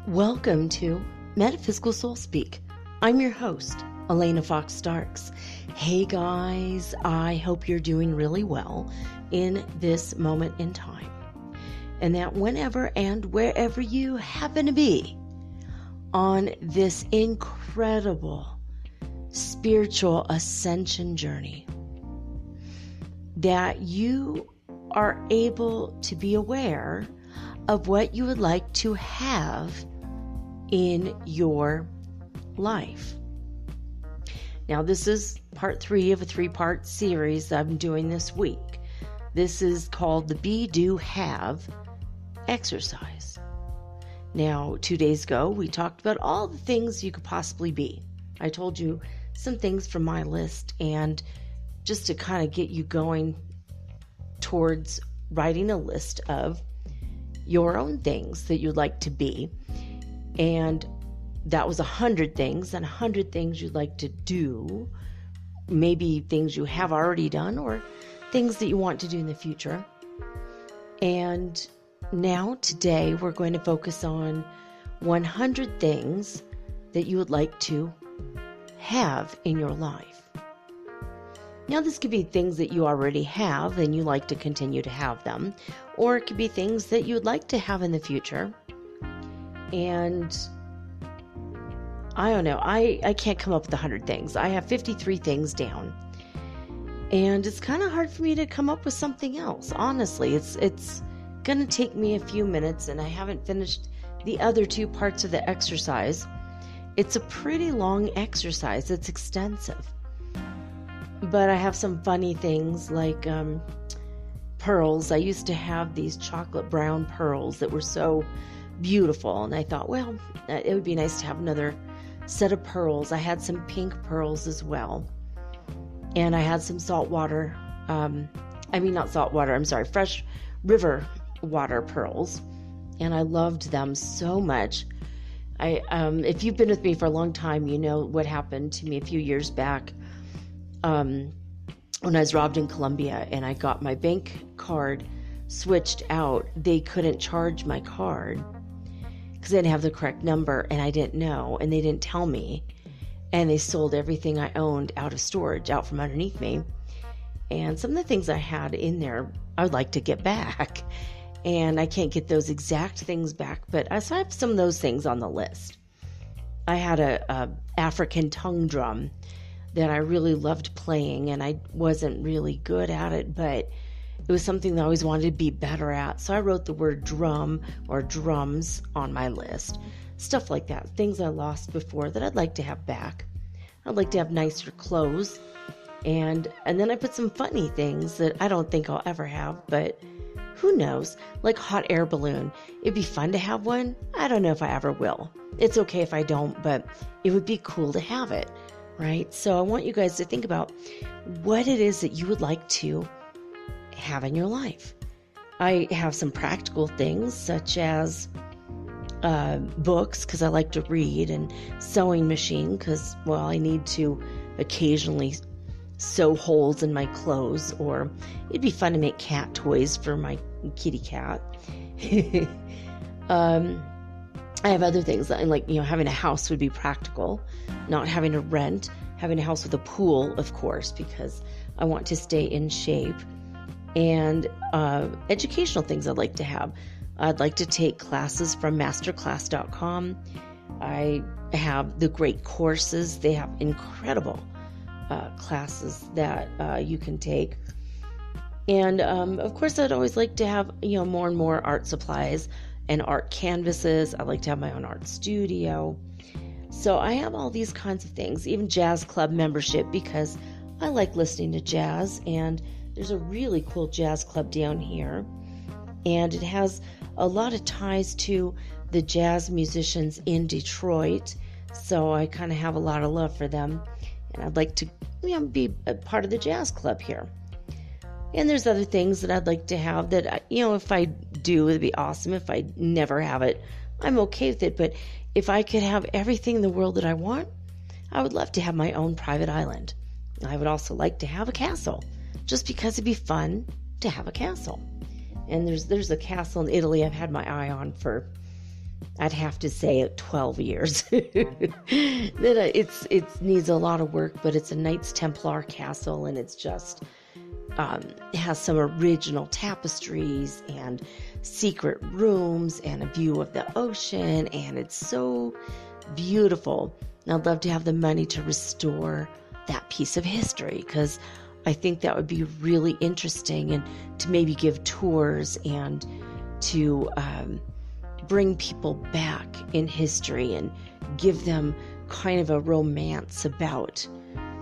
Welcome to Metaphysical Soul Speak. I'm your host, Elena Fox Starks. Hey guys, I hope you're doing really well in this moment in time, and that whenever and wherever you happen to be on this incredible spiritual ascension journey, that you are able to be aware of what you would like to have in your life. Now, this is part 3 of a 3-part series that I'm doing this week. This is called the Be, Do, Have exercise. Now, 2 days ago, we talked about all the things you could possibly be. I told you some things from my list, and just to kind of get you going towards writing a list of your own things that you'd like to be. And that was 100 things, and 100 things you'd like to do, maybe things you have already done or things that you want to do in the future. And now today we're going to focus on 100 things that you would like to have in your life. Now, this could be things that you already have and you like to continue to have them, or it could be things that you would like to have in the future. And I don't know, I can't come up with 100 things. I have 53 things down, and it's kind of hard for me to come up with something else. Honestly, it's going to take me a few minutes, and I haven't finished the other 2 parts of the exercise. It's a pretty long exercise. It's extensive. But I have some funny things like pearls. I used to have these chocolate brown pearls that were so beautiful, and I thought, well, it would be nice to have another set of pearls. I had some pink pearls as well, and I had some fresh river water pearls, and I loved them so much. If you've been with me for a long time, you know what happened to me a few years back when I was robbed in Colombia, and I got my bank card switched out. They couldn't charge my card because they didn't have the correct number, and I didn't know, and they didn't tell me, and they sold everything I owned out of storage, out from underneath me. And some of the things I had in there I would like to get back, and I can't get those exact things back, but so I have some of those things on the list. I had a African tongue drum that I really loved playing, and I wasn't really good at it, but it was something that I always wanted to be better at. So I wrote the word drum or drums on my list. Stuff like that. Things I lost before that I'd like to have back. I'd like to have nicer clothes. And then I put some funny things that I don't think I'll ever have, but who knows? Like hot air balloon. It'd be fun to have one. I don't know if I ever will. It's okay if I don't, but it would be cool to have it, right? So I want you guys to think about what it is that you would like to have in your life. I have some practical things such as books, because I like to read, and sewing machine because, well, I need to occasionally sew holes in my clothes, or it'd be fun to make cat toys for my kitty cat. I have other things that, like, having a house would be practical, not having to rent, having a house with a pool, of course, because I want to stay in shape. And educational things I'd like to have. I'd like to take classes from masterclass.com. I have the great courses. They have incredible classes that you can take. And of course, I'd always like to have more and more art supplies and art canvases. I'd like to have my own art studio. So I have all these kinds of things, even jazz club membership, because I like listening to jazz, and there's a really cool jazz club down here, and it has a lot of ties to the jazz musicians in Detroit, so I kind of have a lot of love for them, and I'd like to be a part of the jazz club here. And there's other things that I'd like to have that, if I do, it'd be awesome. If I never have it, I'm okay with it. But if I could have everything in the world that I want, I would love to have my own private island. I would also like to have a castle, just because it'd be fun to have a castle. And there's a castle in Italy I've had my eye on for, I'd have to say, 12 years. It needs a lot of work, but it's a Knights Templar castle, and it's just... it has some original tapestries and secret rooms and a view of the ocean, and it's so beautiful. And I'd love to have the money to restore that piece of history, because I think that would be really interesting, and to maybe give tours and to bring people back in history and give them kind of a romance about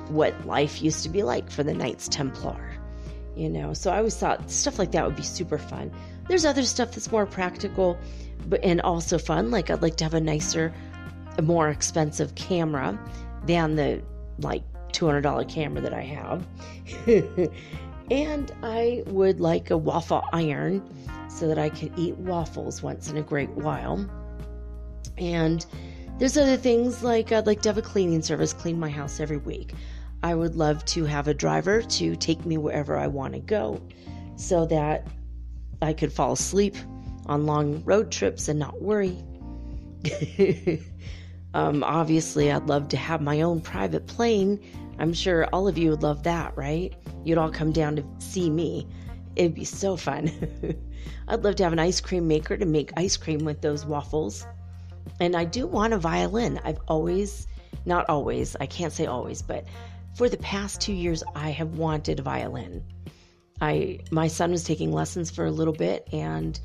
what life used to be like for the Knights Templar. So I always thought stuff like that would be super fun. There's other stuff that's more practical, and also fun. Like, I'd like to have a more expensive camera than the $200 camera that I have. And I would like a waffle iron so that I could eat waffles once in a great while. And there's other things, like I'd like to have a cleaning service, clean my house every week. I would love to have a driver to take me wherever I want to go, so that I could fall asleep on long road trips and not worry. Obviously, I'd love to have my own private plane. I'm sure all of you would love that, right? You'd all come down to see me. It'd be so fun. I'd love to have an ice cream maker to make ice cream with those waffles. And I do want a violin. Not always, I can't say always, but for the past 2 years, I have wanted a violin. My son was taking lessons for a little bit, and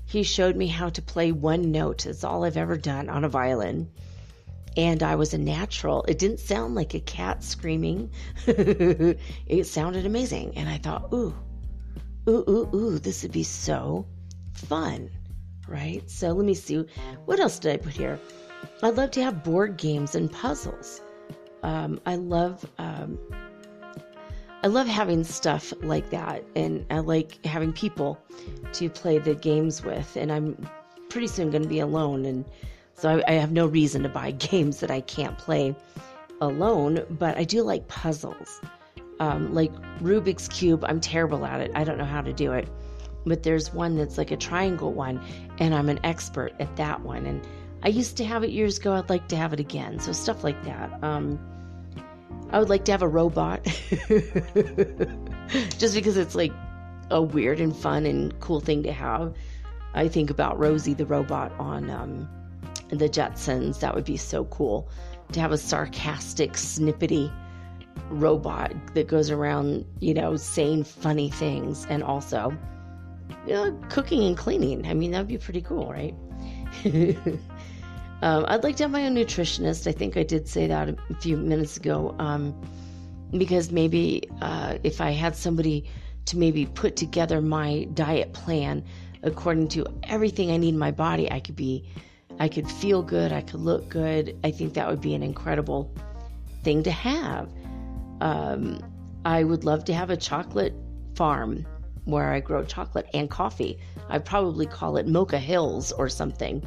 he showed me how to play one note. It's all I've ever done on a violin. And I was a natural. It didn't sound like a cat screaming. It sounded amazing. And I thought, ooh, this would be so fun, right? So let me see. What else did I put here? I'd love to have board games and puzzles. I love having stuff like that, and I like having people to play the games with, and I'm pretty soon going to be alone, and so I have no reason to buy games that I can't play alone, but I do like puzzles. Like Rubik's Cube, I'm terrible at it. I don't know how to do it, but there's one that's like a triangle one, and I'm an expert at that one, and I used to have it years ago. I'd like to have it again, so stuff like that. I would like to have a robot just because it's like a weird and fun and cool thing to have. I think about Rosie the robot on the Jetsons. That would be so cool to have a sarcastic, snippety robot that goes around, saying funny things, and also, cooking and cleaning. I mean, that'd be pretty cool, right? I'd like to have my own nutritionist. I think I did say that a few minutes ago, because maybe if I had somebody to maybe put together my diet plan according to everything I need in my body, I could feel good, I could look good. I think that would be an incredible thing to have. I would love to have a chocolate farm where I grow chocolate and coffee. I'd probably call it Mocha Hills or something.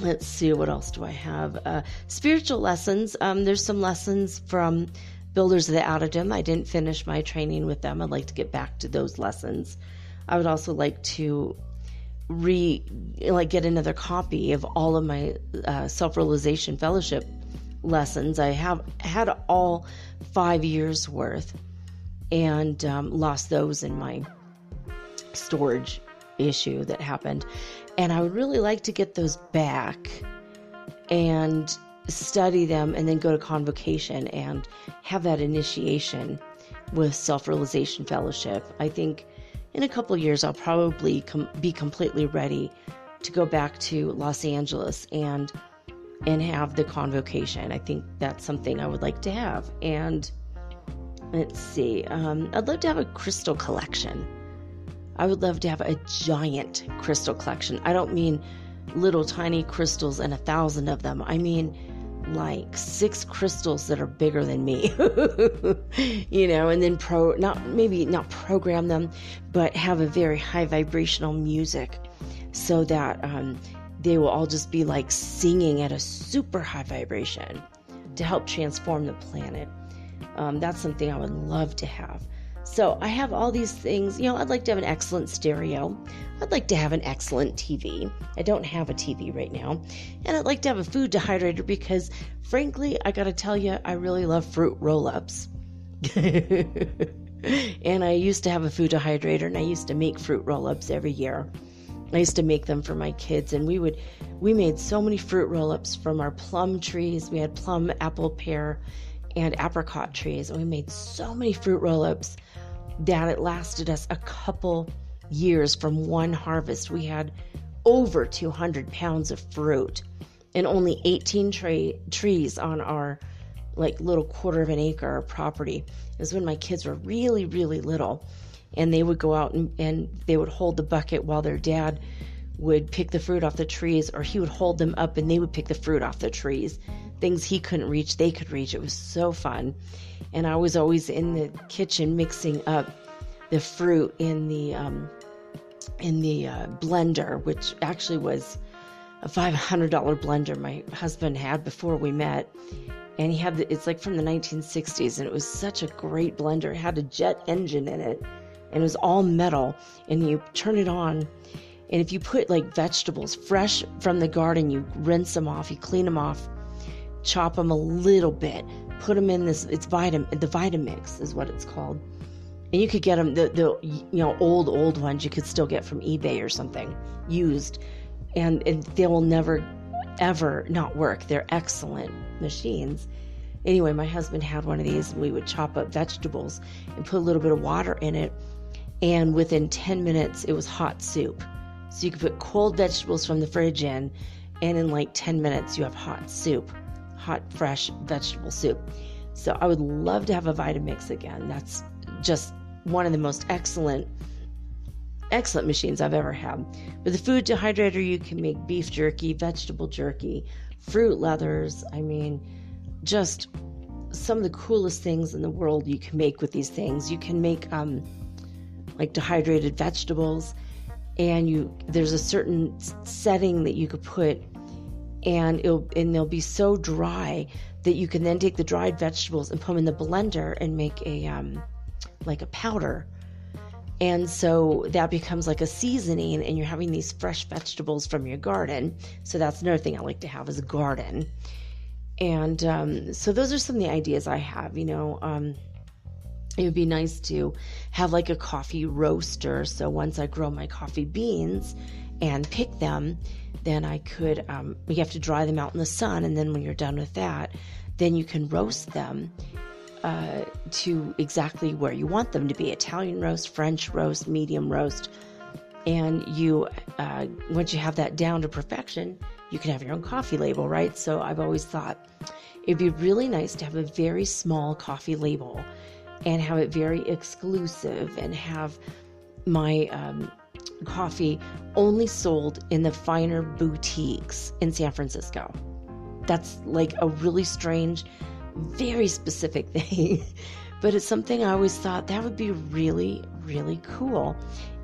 Let's see, what else do I have? Spiritual lessons. There's some lessons from Builders of the Outerdom. I didn't finish my training with them. I'd like to get back to those lessons. I would also like to get another copy of all of my self-realization fellowship lessons. I have had all 5 years worth, and lost those in my storage issue that happened, and I would really like to get those back and study them, and then go to convocation and have that initiation with self-realization fellowship. I think in a couple of years I'll probably be completely ready to go back to Los Angeles and have the convocation. I think that's something I would like to have. And let's see, I'd love to have a crystal collection. I would love to have a giant crystal collection. I don't mean little tiny crystals and 1,000 of them. I mean like 6 crystals that are bigger than me, and then not program them, but have a very high vibrational music so that they will all just be like singing at a super high vibration to help transform the planet. That's something I would love to have. So I have all these things. I'd like to have an excellent stereo. I'd like to have an excellent TV. I don't have a TV right now. And I'd like to have a food dehydrator because, frankly, I got to tell you, I really love fruit roll-ups. And I used to have a food dehydrator, and I used to make fruit roll-ups every year. I used to make them for my kids, and we made so many fruit roll-ups from our plum trees. We had plum, apple, pear, and apricot trees, and we made so many fruit roll-ups that it lasted us a couple years from one harvest. We had over 200 pounds of fruit and only 18 trees on our little quarter of an acre property. It was when my kids were really, really little, and they would go out and they would hold the bucket while their dad would pick the fruit off the trees, or he would hold them up and they would pick the fruit off the trees. Things he couldn't reach, they could reach. It was so fun. And I was always in the kitchen mixing up the fruit in the blender, which actually was a $500 blender my husband had before we met. And it's like from the 1960s, and it was such a great blender. It had a jet engine in it, and it was all metal, and you turn it on, and if you put vegetables fresh from the garden, you rinse them off, you clean them off, chop them a little bit, put them in the Vitamix is what it's called. And you could get them, the old ones you could still get from eBay or something, used. And they will never, ever not work. They're excellent machines. Anyway, my husband had one of these, and we would chop up vegetables and put a little bit of water in it. And within 10 minutes, it was hot soup. So you could put cold vegetables from the fridge in, and in 10 minutes, you have hot soup. Hot, fresh vegetable soup. So I would love to have a Vitamix again. That's just one of the most excellent machines I've ever had. With the food dehydrator, you can make beef jerky, vegetable jerky, fruit leathers. I mean, just some of the coolest things in the world you can make with these things. You can make dehydrated vegetables, and there's a certain setting that you could put, and they'll be so dry that you can then take the dried vegetables and put them in the blender and make a powder. And so that becomes like a seasoning, and you're having these fresh vegetables from your garden. So that's another thing I like to have is a garden. And so those are some of the ideas I have. It would be nice to have a coffee roaster. So once I grow my coffee beans and pick them, then I could, you have to dry them out in the sun. And then when you're done with that, then you can roast them to exactly where you want them to be. Italian roast, French roast, medium roast. And you, once you have that down to perfection, you can have your own coffee label, right? So I've always thought it'd be really nice to have a very small coffee label and have it very exclusive, and have my coffee only sold in the finer boutiques in San Francisco. That's a really strange, very specific thing, but it's something I always thought that would be really, really cool.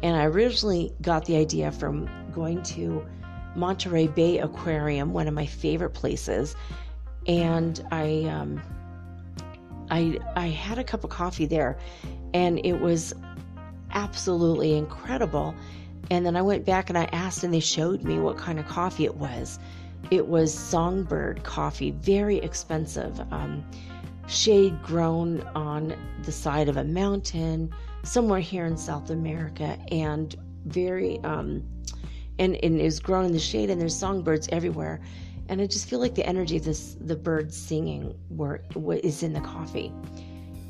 And I originally got the idea from going to Monterey Bay Aquarium, one of my favorite places, and I had a cup of coffee there, and it was absolutely incredible. And then I went back and I asked, and they showed me what kind of coffee it was. It was songbird coffee, very expensive, shade grown on the side of a mountain somewhere here in South America, and very and it was grown in the shade, and there's songbirds everywhere. And I just feel like the energy of the birds singing is in the coffee.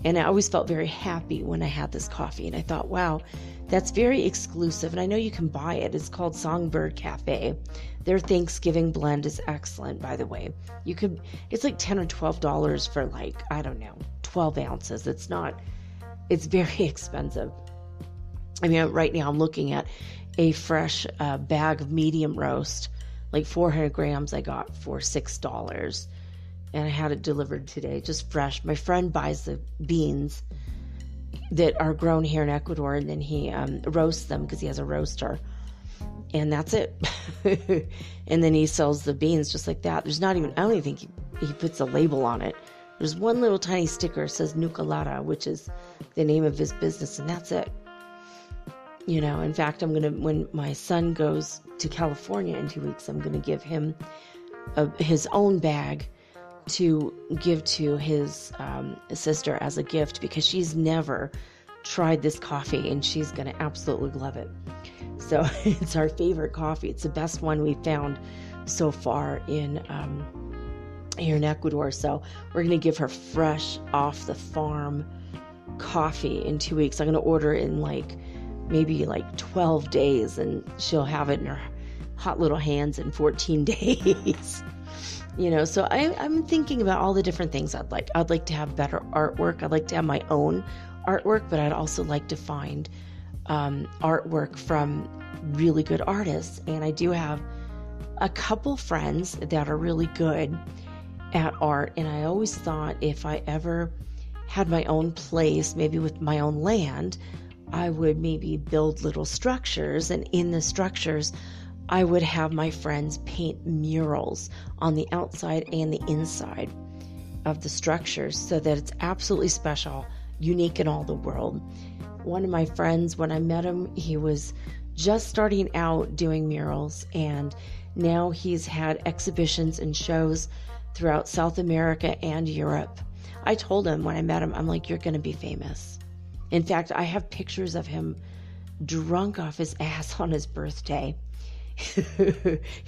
And I always felt very happy when I had this coffee. And I thought, wow, that's very exclusive. And I know you can buy it. It's called Songbird Cafe. Their Thanksgiving blend is excellent, by the way. It's like $10 or $12 for like, I don't know, 12 ounces. It's very expensive. I mean, right now I'm looking at a fresh bag of medium roast, like 400 grams I got for $6. And I had it delivered today, just fresh. My friend buys the beans that are grown here in Ecuador, and then he roasts them because he has a roaster. And that's it. And then he sells the beans just like that. I don't even think he puts a label on it. There's one little tiny sticker that says Nucalada, which is the name of his business, and that's it. In fact, when my son goes to California in 2 weeks, I'm going to give him his own bag to give to his sister as a gift, because she's never tried this coffee and she's going to absolutely love it. So it's our favorite coffee. It's the best one we've found so far here in Ecuador. So we're going to give her fresh off the farm coffee in 2 weeks. I'm going to order it in maybe 12 days, and she'll have it in her hot little hands in 14 days. So I'm thinking about all the different things I'd like. I'd like to have better artwork. I'd like to have my own artwork, but I'd also like to find artwork from really good artists. And I do have a couple friends that are really good at art. And I always thought if I ever had my own place, maybe with my own land, I would maybe build little structures. And in the structures, I would have my friends paint murals on the outside and the inside of the structures so that it's absolutely special, unique in all the world. One of my friends, when I met him, he was just starting out doing murals, and now he's had exhibitions and shows throughout South America and Europe. I told him when I met him, I'm like, you're going to be famous. In fact, I have pictures of him drunk off his ass on his birthday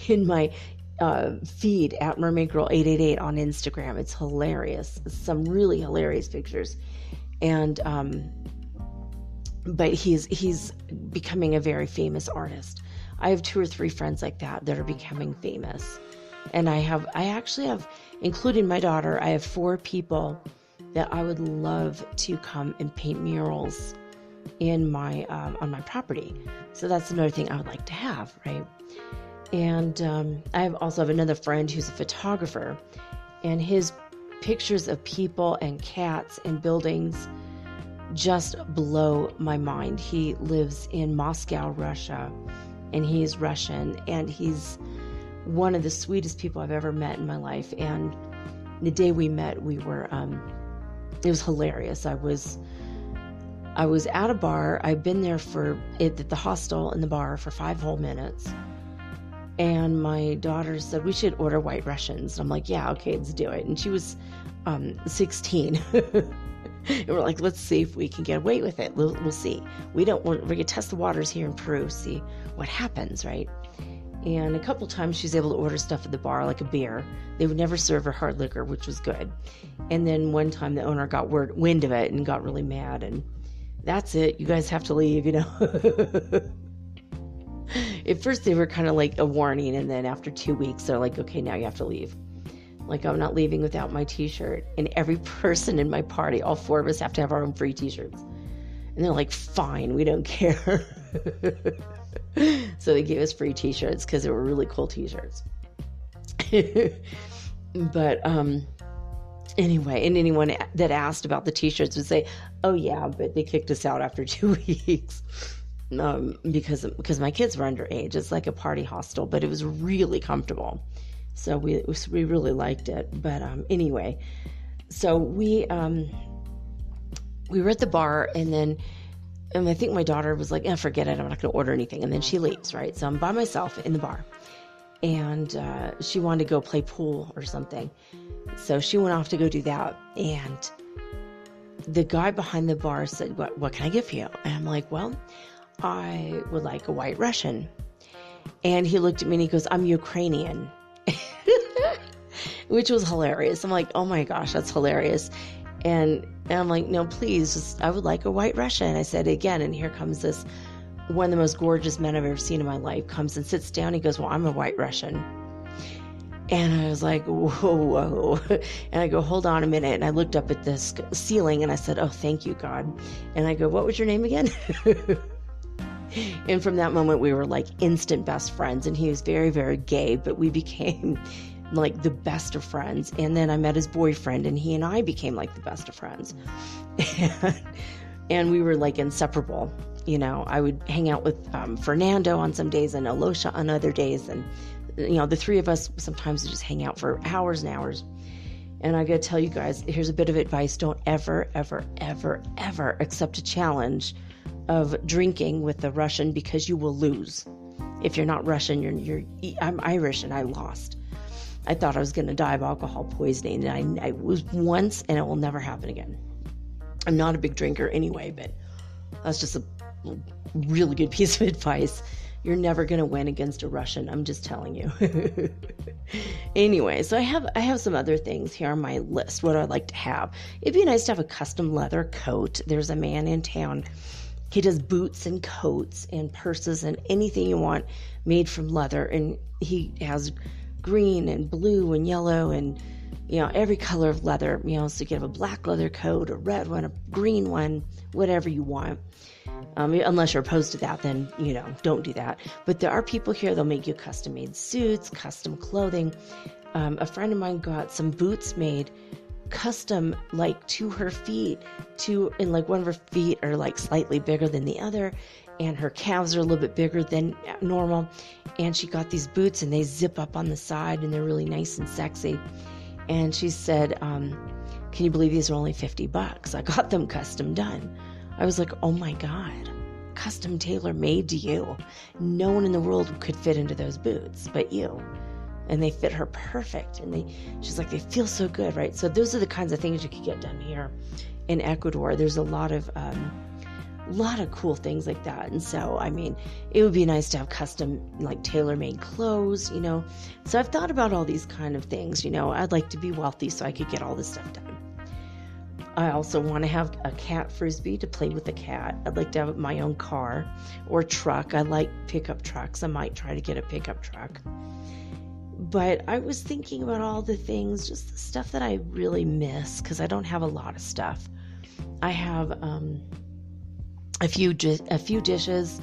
in my feed at Mermaid Girl 888 on Instagram. It's hilarious. Some really hilarious pictures. And but he's becoming a very famous artist. I have 2 or 3 friends like that are becoming famous. And I actually have, including my daughter, I have 4 people that I would love to come and paint murals in my on my property. So that's another thing I would like to have, right? And I also have another friend who's a photographer, and his pictures of people and cats and buildings just blow my mind. He lives in Moscow, Russia, and he's Russian, and he's one of the sweetest people I've ever met in my life. And the day we met, we were it was hilarious. I was at a bar. I'd been there at the hostel in the bar for 5 whole minutes. And my daughter said, we should order White Russians. And I'm like, yeah, okay, let's do it. And she was 16. And we're like, let's see if we can get away with it. We'll see. We're going to test the waters here in Peru, see what happens, right? And a couple times she was able to order stuff at the bar, like a beer. They would never serve her hard liquor, which was good. And then one time the owner got wind of it and got really mad. And that's it. You guys have to leave, At first they were kind of like a warning. And then after 2 weeks, they're like, okay, now you have to leave. Like, I'm not leaving without my t-shirt. And every person in my party, all 4 of us have to have our own free t-shirts. And they're like, fine, we don't care. So they gave us free t-shirts because they were really cool t-shirts. But anyway, and anyone that asked about the t-shirts would say, oh yeah, but they kicked us out after 2 weeks. Because my kids were underage. It's like a party hostel, but it was really comfortable. So we really liked it. But anyway, so we were at the bar, and I think my daughter was like, forget it, I'm not going to order anything. And then she leaves, right? So I'm by myself in the bar, and she wanted to go play pool or something. So she went off to go do that. And the guy behind the bar said, what can I get for you? And I'm like, well, I would like a White Russian. And he looked at me and he goes, I'm Ukrainian. Which was hilarious. I'm like, oh my gosh, that's hilarious. And I'm like, no, please, I would like a white Russian. I said again, and here comes this, one of the most gorgeous men I've ever seen in my life, comes and sits down. He goes, well, I'm a white Russian. And I was like, whoa. And I go, hold on a minute. And I looked up at this ceiling and I said, oh, thank you, God. And I go, what was your name again? And from that moment, we were like instant best friends. And he was very, very gay, but we became like the best of friends. And then I met his boyfriend, and he and I became like the best of friends. And we were like inseparable. You know, I would hang out with Fernando on some days and Alosha on other days. And, you know, the three of us sometimes just hang out for hours and hours. And I got to tell you guys, here's a bit of advice. Don't ever, ever, ever, ever accept a challenge of drinking with a Russian, because you will lose. If you're not Russian, I'm Irish, and I lost. I thought I was going to die of alcohol poisoning, and I was once, and it will never happen again. I'm not a big drinker anyway, but that's just a really good piece of advice. You're never going to win against a Russian. I'm just telling you. Anyway, so I have some other things here on my list. What do I like to have? It'd be nice to have a custom leather coat. There's a man in town. He does boots and coats and purses and anything you want made from leather. And he has green and blue and yellow and, you know, every color of leather, you know, so you can have a black leather coat, a red one, a green one, whatever you want. Unless you're opposed to that, then, you know, don't do that. But there are people here, they'll make you custom made suits, custom clothing. A friend of mine got some boots made custom, like to her feet, and like one of her feet are like slightly bigger than the other, and her calves are a little bit bigger than normal. And she got these boots, and they zip up on the side, and they're really nice and sexy. And she said, can you believe these are only $50? I got them custom done. I was like, oh my God, custom tailor made to you. No one in the world could fit into those boots but you. And they fit her perfect. And she's like, they feel so good, right? So those are the kinds of things you could get done here in Ecuador. There's a lot of cool things like that. And so, I mean, it would be nice to have custom, like tailor-made clothes, you know. So I've thought about all these kind of things, you know. I'd like to be wealthy so I could get all this stuff done. I also want to have a cat frisbee to play with the cat. I'd like to have my own car or truck. I like pickup trucks. I might try to get a pickup truck. But I was thinking about all the things, just the stuff that I really miss, because I don't have a lot of stuff. I have a few dishes,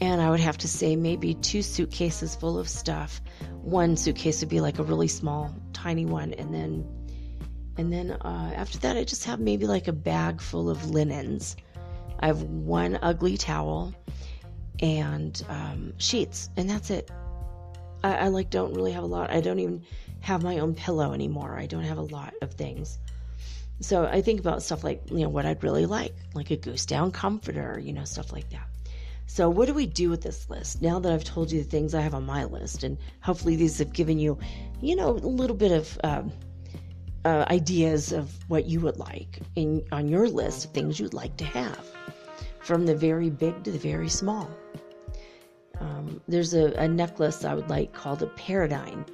and I would have to say maybe 2 suitcases full of stuff. One suitcase would be like a really small, tiny one, and then after that, I just have maybe like a bag full of linens. I have one ugly towel and sheets, and that's it. I don't really have a lot. I don't even have my own pillow anymore. I don't have a lot of things. So I think about stuff like, you know, what I'd really like a goose down comforter, you know, stuff like that. So what do we do with this list? Now that I've told you the things I have on my list, and hopefully these have given you, you know, a little bit of ideas of what you would like on your list of things you'd like to have, from the very big to the very small. There's a necklace I would like called a Paradigm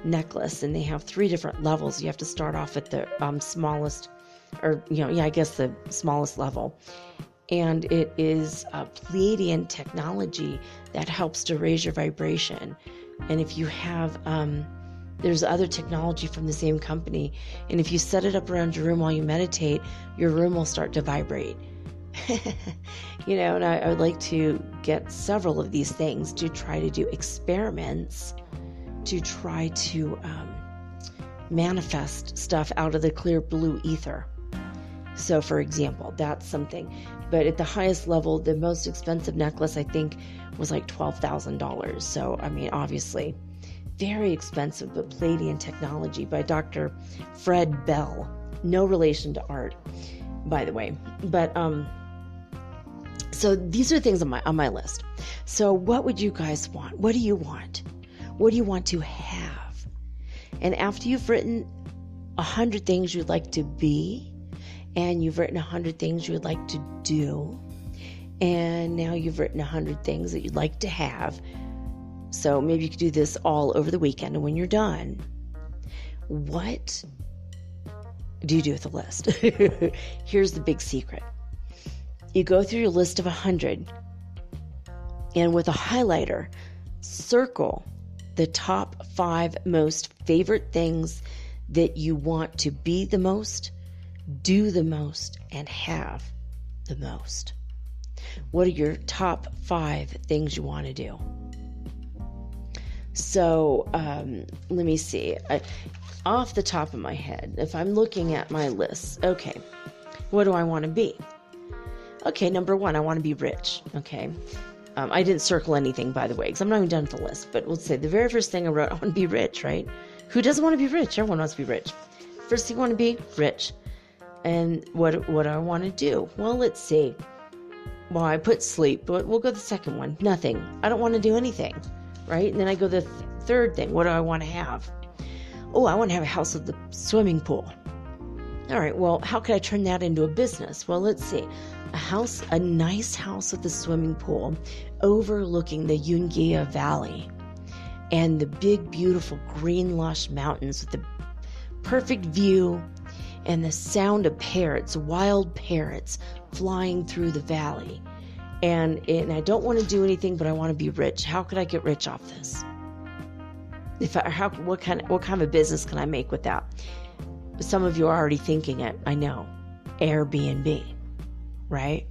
necklace, and they have 3 different levels. You have to start off at the smallest, or, you know, I guess the smallest level. And it is a Pleiadian technology that helps to raise your vibration. And if you have, there's other technology from the same company, and if you set it up around your room while you meditate, your room will start to vibrate. You know, and I would like to get several of these things to try to do experiments to try to manifest stuff out of the clear blue ether. So, for example, that's something. But at the highest level, the most expensive necklace, I think, was like $12,000. So, I mean, obviously, very expensive, but Pleiadian technology by Dr. Fred Bell. No relation to art, by the way. But, so these are things on my list. So what would you guys want? What do you want? What do you want to have? And after you've written 100 things you'd like to be, and you've written 100 things you would like to do, and now you've written 100 things that you'd like to have. So maybe you could do this all over the weekend, and when you're done, what do you do with the list? Here's the big secret. You go through your list of 100, and with a highlighter, circle the top 5 most favorite things that you want to be the most, do the most, and have the most. What are your top 5 things you want to do? So let me see. Off the top of my head, if I'm looking at my list, okay, what do I want to be? Okay, number 1, I want to be rich. Okay. I didn't circle anything, by the way, because I'm not even done with the list. But we'll say the very first thing I wrote, I want to be rich, right? Who doesn't want to be rich? Everyone wants to be rich. First thing I want to be rich. And what do I want to do? Well, let's see. Well, I put sleep, but we'll go the second one. Nothing. I don't want to do anything, right? And then I go the third thing. What do I want to have? Oh, I want to have a house with a swimming pool. All right, well, how could I turn that into a business? Well, let's see. A nice house with a swimming pool overlooking the Yungia Valley and the big, beautiful green, lush mountains with the perfect view and the sound of parrots, wild parrots flying through the valley. And I don't want to do anything, but I want to be rich. How could I get rich off this? What kind of a business can I make with that? Some of you are already thinking it. I know. Airbnb, right?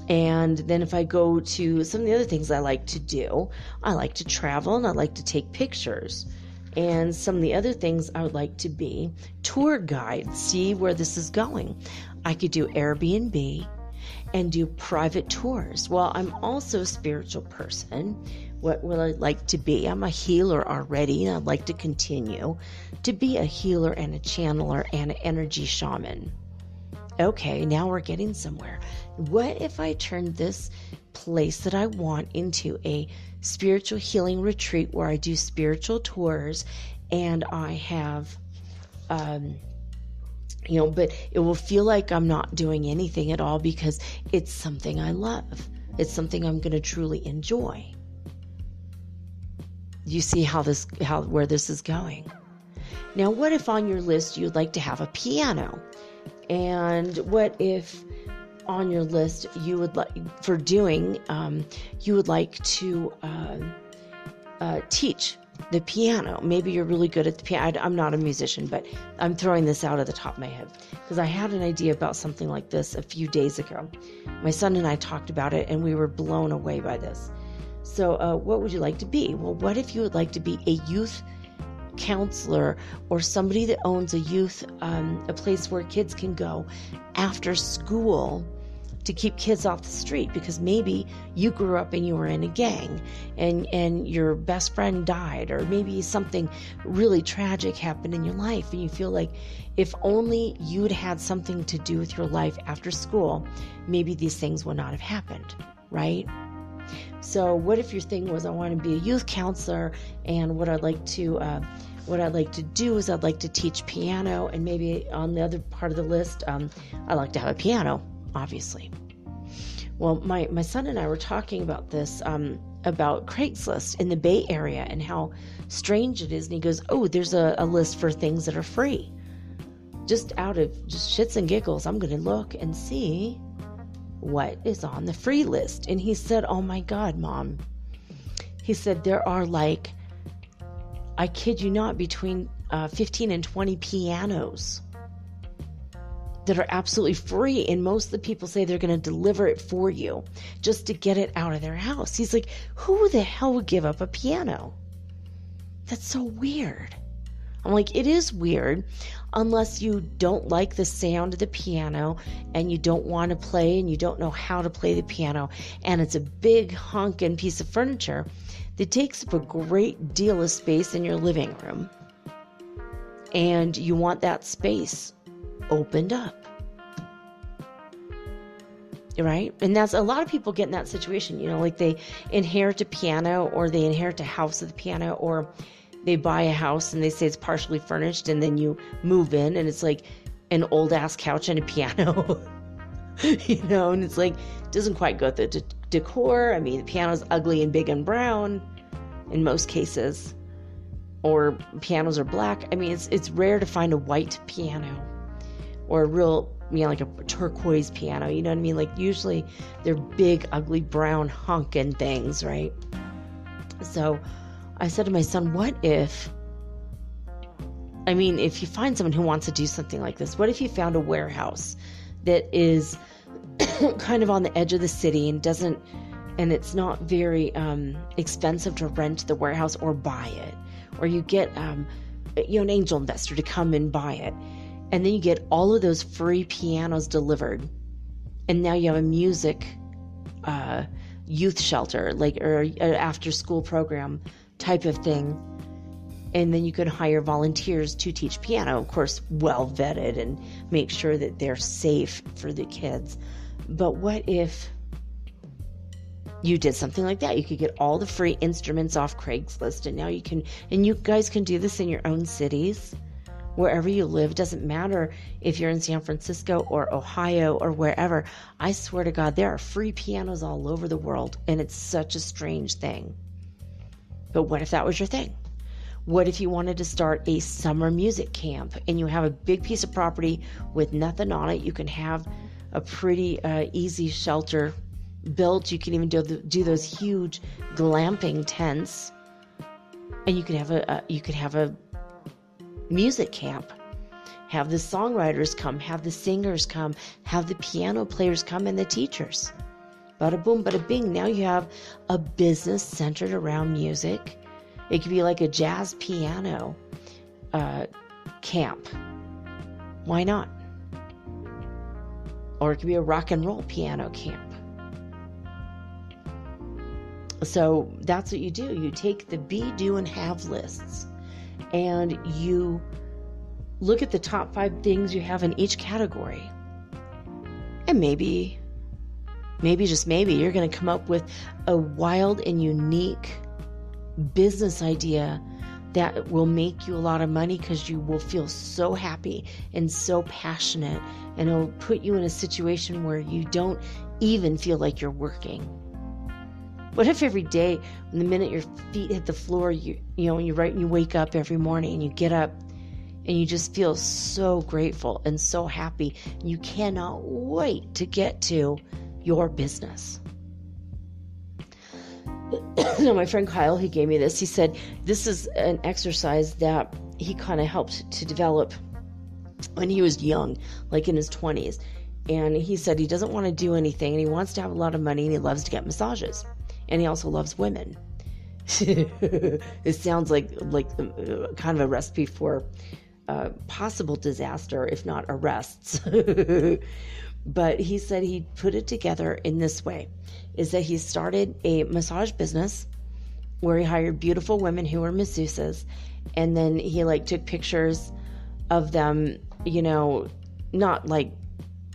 And then if I go to some of the other things I like to do, I like to travel and I like to take pictures. And some of the other things I would like to be tour guide, see where this is going. I could do Airbnb and do private tours. Well, I'm also a spiritual person. What will I like to be? I'm a healer already, and I'd like to continue to be a healer and a channeler and an energy shaman. Okay, now we're getting somewhere. What if I turned this place that I want into a spiritual healing retreat where I do spiritual tours and I have, but it will feel like I'm not doing anything at all because it's something I love. It's something I'm going to truly enjoy. You see where this is going. Now, what if on your list you'd like to have a piano? And what if on your list you would like you would like to teach the piano? Maybe you're really good at the piano. I'm not a musician, but I'm throwing this out of the top of my head because I had an idea about something like this a few days ago. My son and I talked about it, and we were blown away by this. So what would you like to be? Well, what if you would like to be a youth counselor or somebody that owns a place where kids can go after school to keep kids off the street? Because maybe you grew up and you were in a gang and your best friend died, or maybe something really tragic happened in your life and you feel like if only you'd had something to do with your life after school, maybe these things would not have happened, right? So what if your thing was, I want to be a youth counselor, and what I'd like to do is I'd like to teach piano, and maybe on the other part of the list, I like to have a piano, obviously. Well, my son and I were talking about this, about Craigslist in the Bay Area and how strange it is. And he goes, oh, there's a list for things that are free. Just out of just shits and giggles, I'm going to look and see what is on the free list. And he said, oh my God, Mom. He said, there are I kid you not, between 15 and 20 pianos that are absolutely free. And most of the people say they're going to deliver it for you just to get it out of their house. He's like, who the hell would give up a piano? That's so weird. I'm like, it is weird unless you don't like the sound of the piano and you don't want to play and you don't know how to play the piano, and it's a big honking piece of furniture that takes up a great deal of space in your living room, and you want that space opened up, right? And that's a lot of people get in that situation, like they inherit a piano, or they inherit a house with a piano, or they buy a house and they say it's partially furnished, and then you move in and it's like an old ass couch and a piano, and it's like, it doesn't quite go with the decor. I mean, the piano's ugly and big and brown in most cases, or pianos are black. I mean, it's rare to find a white piano or a real, like a turquoise piano. You know what I mean? Like usually they're big, ugly, brown honkin' things, right? So I said to my son, if you find someone who wants to do something like this, what if you found a warehouse that is kind of on the edge of the city and it's not very expensive to rent the warehouse or buy it, or you get an angel investor to come and buy it, and then you get all of those free pianos delivered, and now you have a music youth shelter, or an after school program type of thing, and then you could hire volunteers to teach piano, of course, well vetted, and make sure that they're safe for the kids. But what if you did something like that? You could get all the free instruments off Craigslist, and now you guys can do this in your own cities, wherever you live. Doesn't matter if you're in San Francisco or Ohio or wherever. I swear to God, there are free pianos all over the world, and it's such a strange thing. But what if that was your thing? What if you wanted to start a summer music camp, and you have a big piece of property with nothing on it? You can have a pretty easy shelter built. You can even do those huge glamping tents, and you could have a music camp. Have the songwriters come, have the singers come, have the piano players come, and the teachers. Bada boom, bada bing. Now you have a business centered around music. It could be like a jazz piano camp. Why not? Or it could be a rock and roll piano camp. So that's what you do. You take the be, do, and have lists, and you look at the top 5 things you have in each category. And maybe just maybe, you're going to come up with a wild and unique business idea that will make you a lot of money, because you will feel so happy and so passionate, and it'll put you in a situation where you don't even feel like you're working. What if every day, the minute your feet hit the floor, you wake up every morning and you get up and you just feel so grateful and so happy, and you cannot wait to get to your business? My friend Kyle, he gave me this. He said this is an exercise that he kind of helped to develop when he was young, like in his 20s. And he said he doesn't want to do anything, and he wants to have a lot of money, and he loves to get massages. And he also loves women. It sounds like kind of a recipe for possible disaster, if not arrests. But he said he put it together in this way, is that he started a massage business where he hired beautiful women who were masseuses, and then he took pictures of them, not like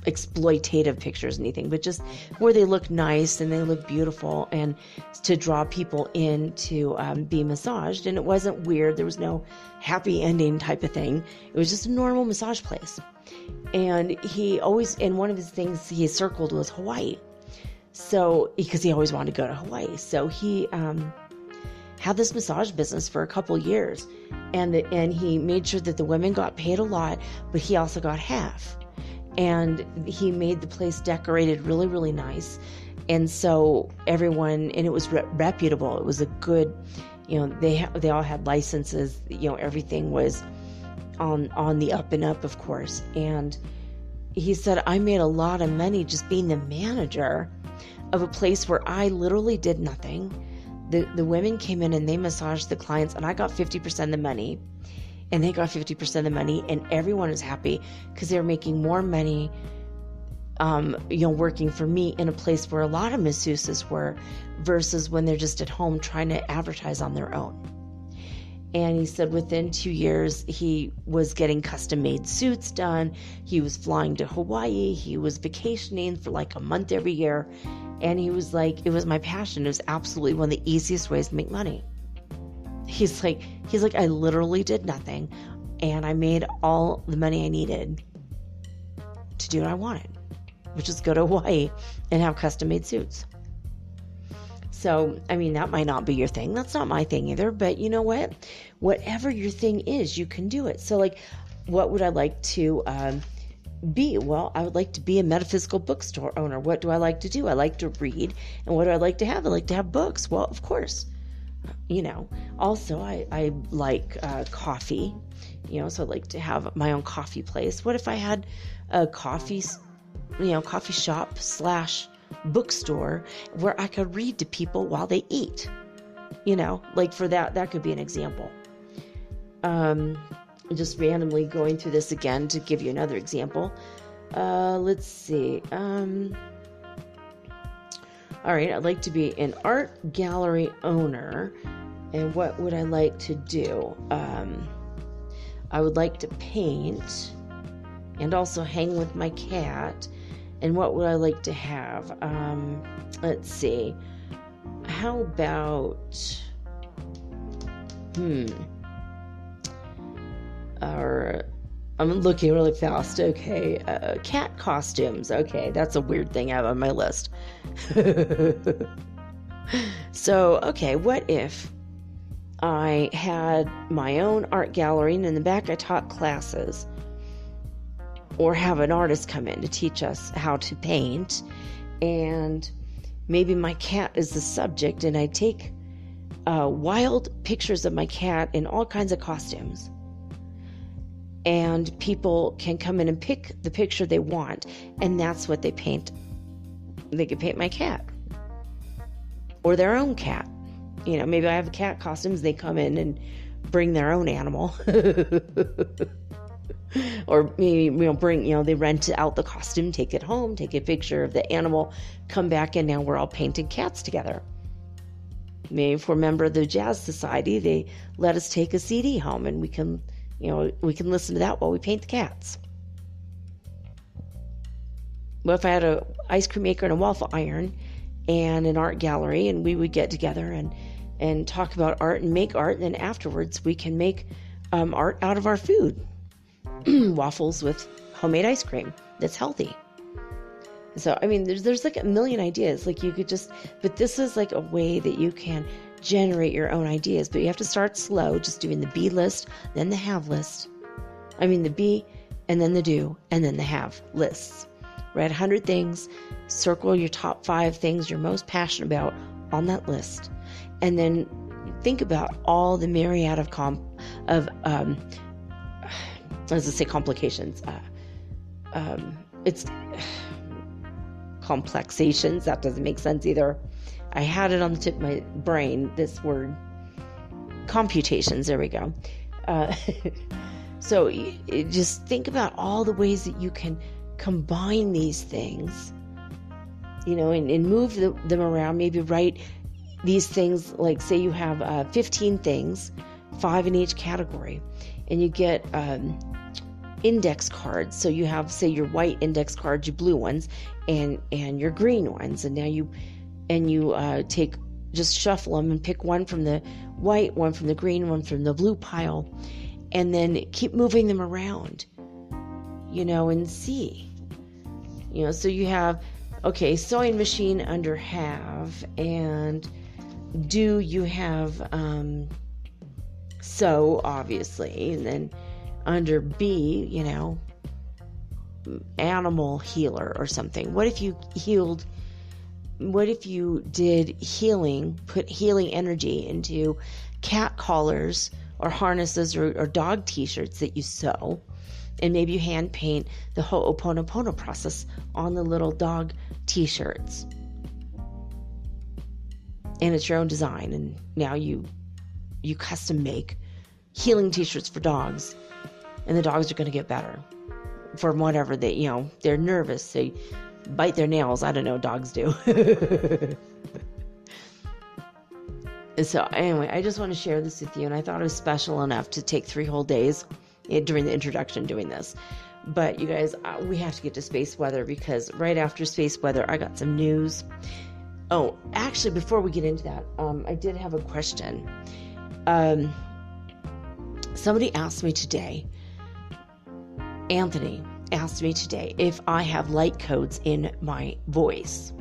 exploitative pictures or anything, but just where they look nice and they look beautiful, and to draw people in to be massaged. And it wasn't weird. There was no happy ending type of thing. It was just a normal massage place. And and one of his things he circled was Hawaii. So, because he always wanted to go to Hawaii. So he had this massage business for a couple years, and he made sure that the women got paid a lot, but he also got half. And he made the place decorated really, really nice. And so everyone, and it was reputable. It was a good, they all had licenses. Everything was on the up and up, of course. And he said, I made a lot of money just being the manager of a place where I literally did nothing. The women came in and they massaged the clients, and I got 50% of the money. And they got 50% of the money, and everyone was happy because they were making more money, working for me in a place where a lot of masseuses were, versus when they're just at home trying to advertise on their own. And he said within 2 years, he was getting custom-made suits done. He was flying to Hawaii. He was vacationing for like a month every year. And he was like, it was my passion. It was absolutely one of the easiest ways to make money. He's like, I literally did nothing, and I made all the money I needed to do what I wanted, which is go to Hawaii and have custom-made suits. So, I mean, that might not be your thing. That's not my thing either. But you know what? Whatever your thing is, you can do it. So, like, what would I like to be? Well, I would like to be a metaphysical bookstore owner. What do I like to do? I like to read. And what do I like to have? I like to have books. Well, of course. Also, I like coffee. So I'd like to have my own coffee place. What if I had a coffee shop / bookstore where I could read to people while they eat? Like for that could be an example. Just randomly going through this again to give you another example. Let's see. All right, I'd like to be an art gallery owner. And what would I like to do? I would like to paint and also hang with my cat. And what would I like to have? Let's see. How about... I'm looking really fast. Okay. Cat costumes. Okay, that's a weird thing I have on my list. So, okay, what if I had my own art gallery and in the back I taught classes, or have an artist come in to teach us how to paint, and maybe my cat is the subject, and I take wild pictures of my cat in all kinds of costumes, and people can come in and pick the picture they want, and that's what they paint. They could paint my cat or their own cat. Maybe I have cat costumes. They come in and bring their own animal. Or maybe, they rent out the costume, take it home, take a picture of the animal, come back, and now we're all painting cats together. Maybe if we're a member of the Jazz Society, they let us take a CD home, and we can listen to that while we paint the cats. Well, if I had an ice cream maker and a waffle iron and an art gallery, and we would get together and talk about art and make art, and then afterwards we can make art out of our food. Waffles with homemade ice cream that's healthy. So, I mean, there's like a million ideas. Like you could but this is like a way that you can generate your own ideas. But you have to start slow, just doing the be list, then the have list. I mean, the be, and then the do, and then the have lists. Write 100 things, circle your top 5 things you're most passionate about on that list, and then think about all the myriad of complications. It's complexations. That doesn't make sense either. I had it on the tip of my brain, this word. Computations. There we go. So just think about all the ways that you can combine these things, and move them around. Maybe write these things, like say you have 15 things, 5 in each category, and you get index cards. So you have, say, your white index cards, your blue ones, and your green ones, and now you just shuffle them and pick one from the white, one from the green, one from the blue pile, and then keep moving them around, and see. So you have, sewing machine under have, and do you have sew, obviously, and then under be, animal healer or something. What if you did healing, put healing energy into cat collars or harnesses or dog t-shirts that you sew, and maybe you hand paint the Ho'oponopono process on the little dog t-shirts, and it's your own design, and now you custom make healing t-shirts for dogs, and the dogs are going to get better from whatever they're nervous, they bite their nails, I don't know, dogs do. And so anyway, I just want to share this with you, and I thought it was special enough to take 3 whole days during the introduction doing this. But you guys, we have to get to space weather, because right after space weather, I got some news. Oh, actually, before we get into that, I did have a question. Somebody asked me today, Anthony asked me today, if I have light codes in my voice.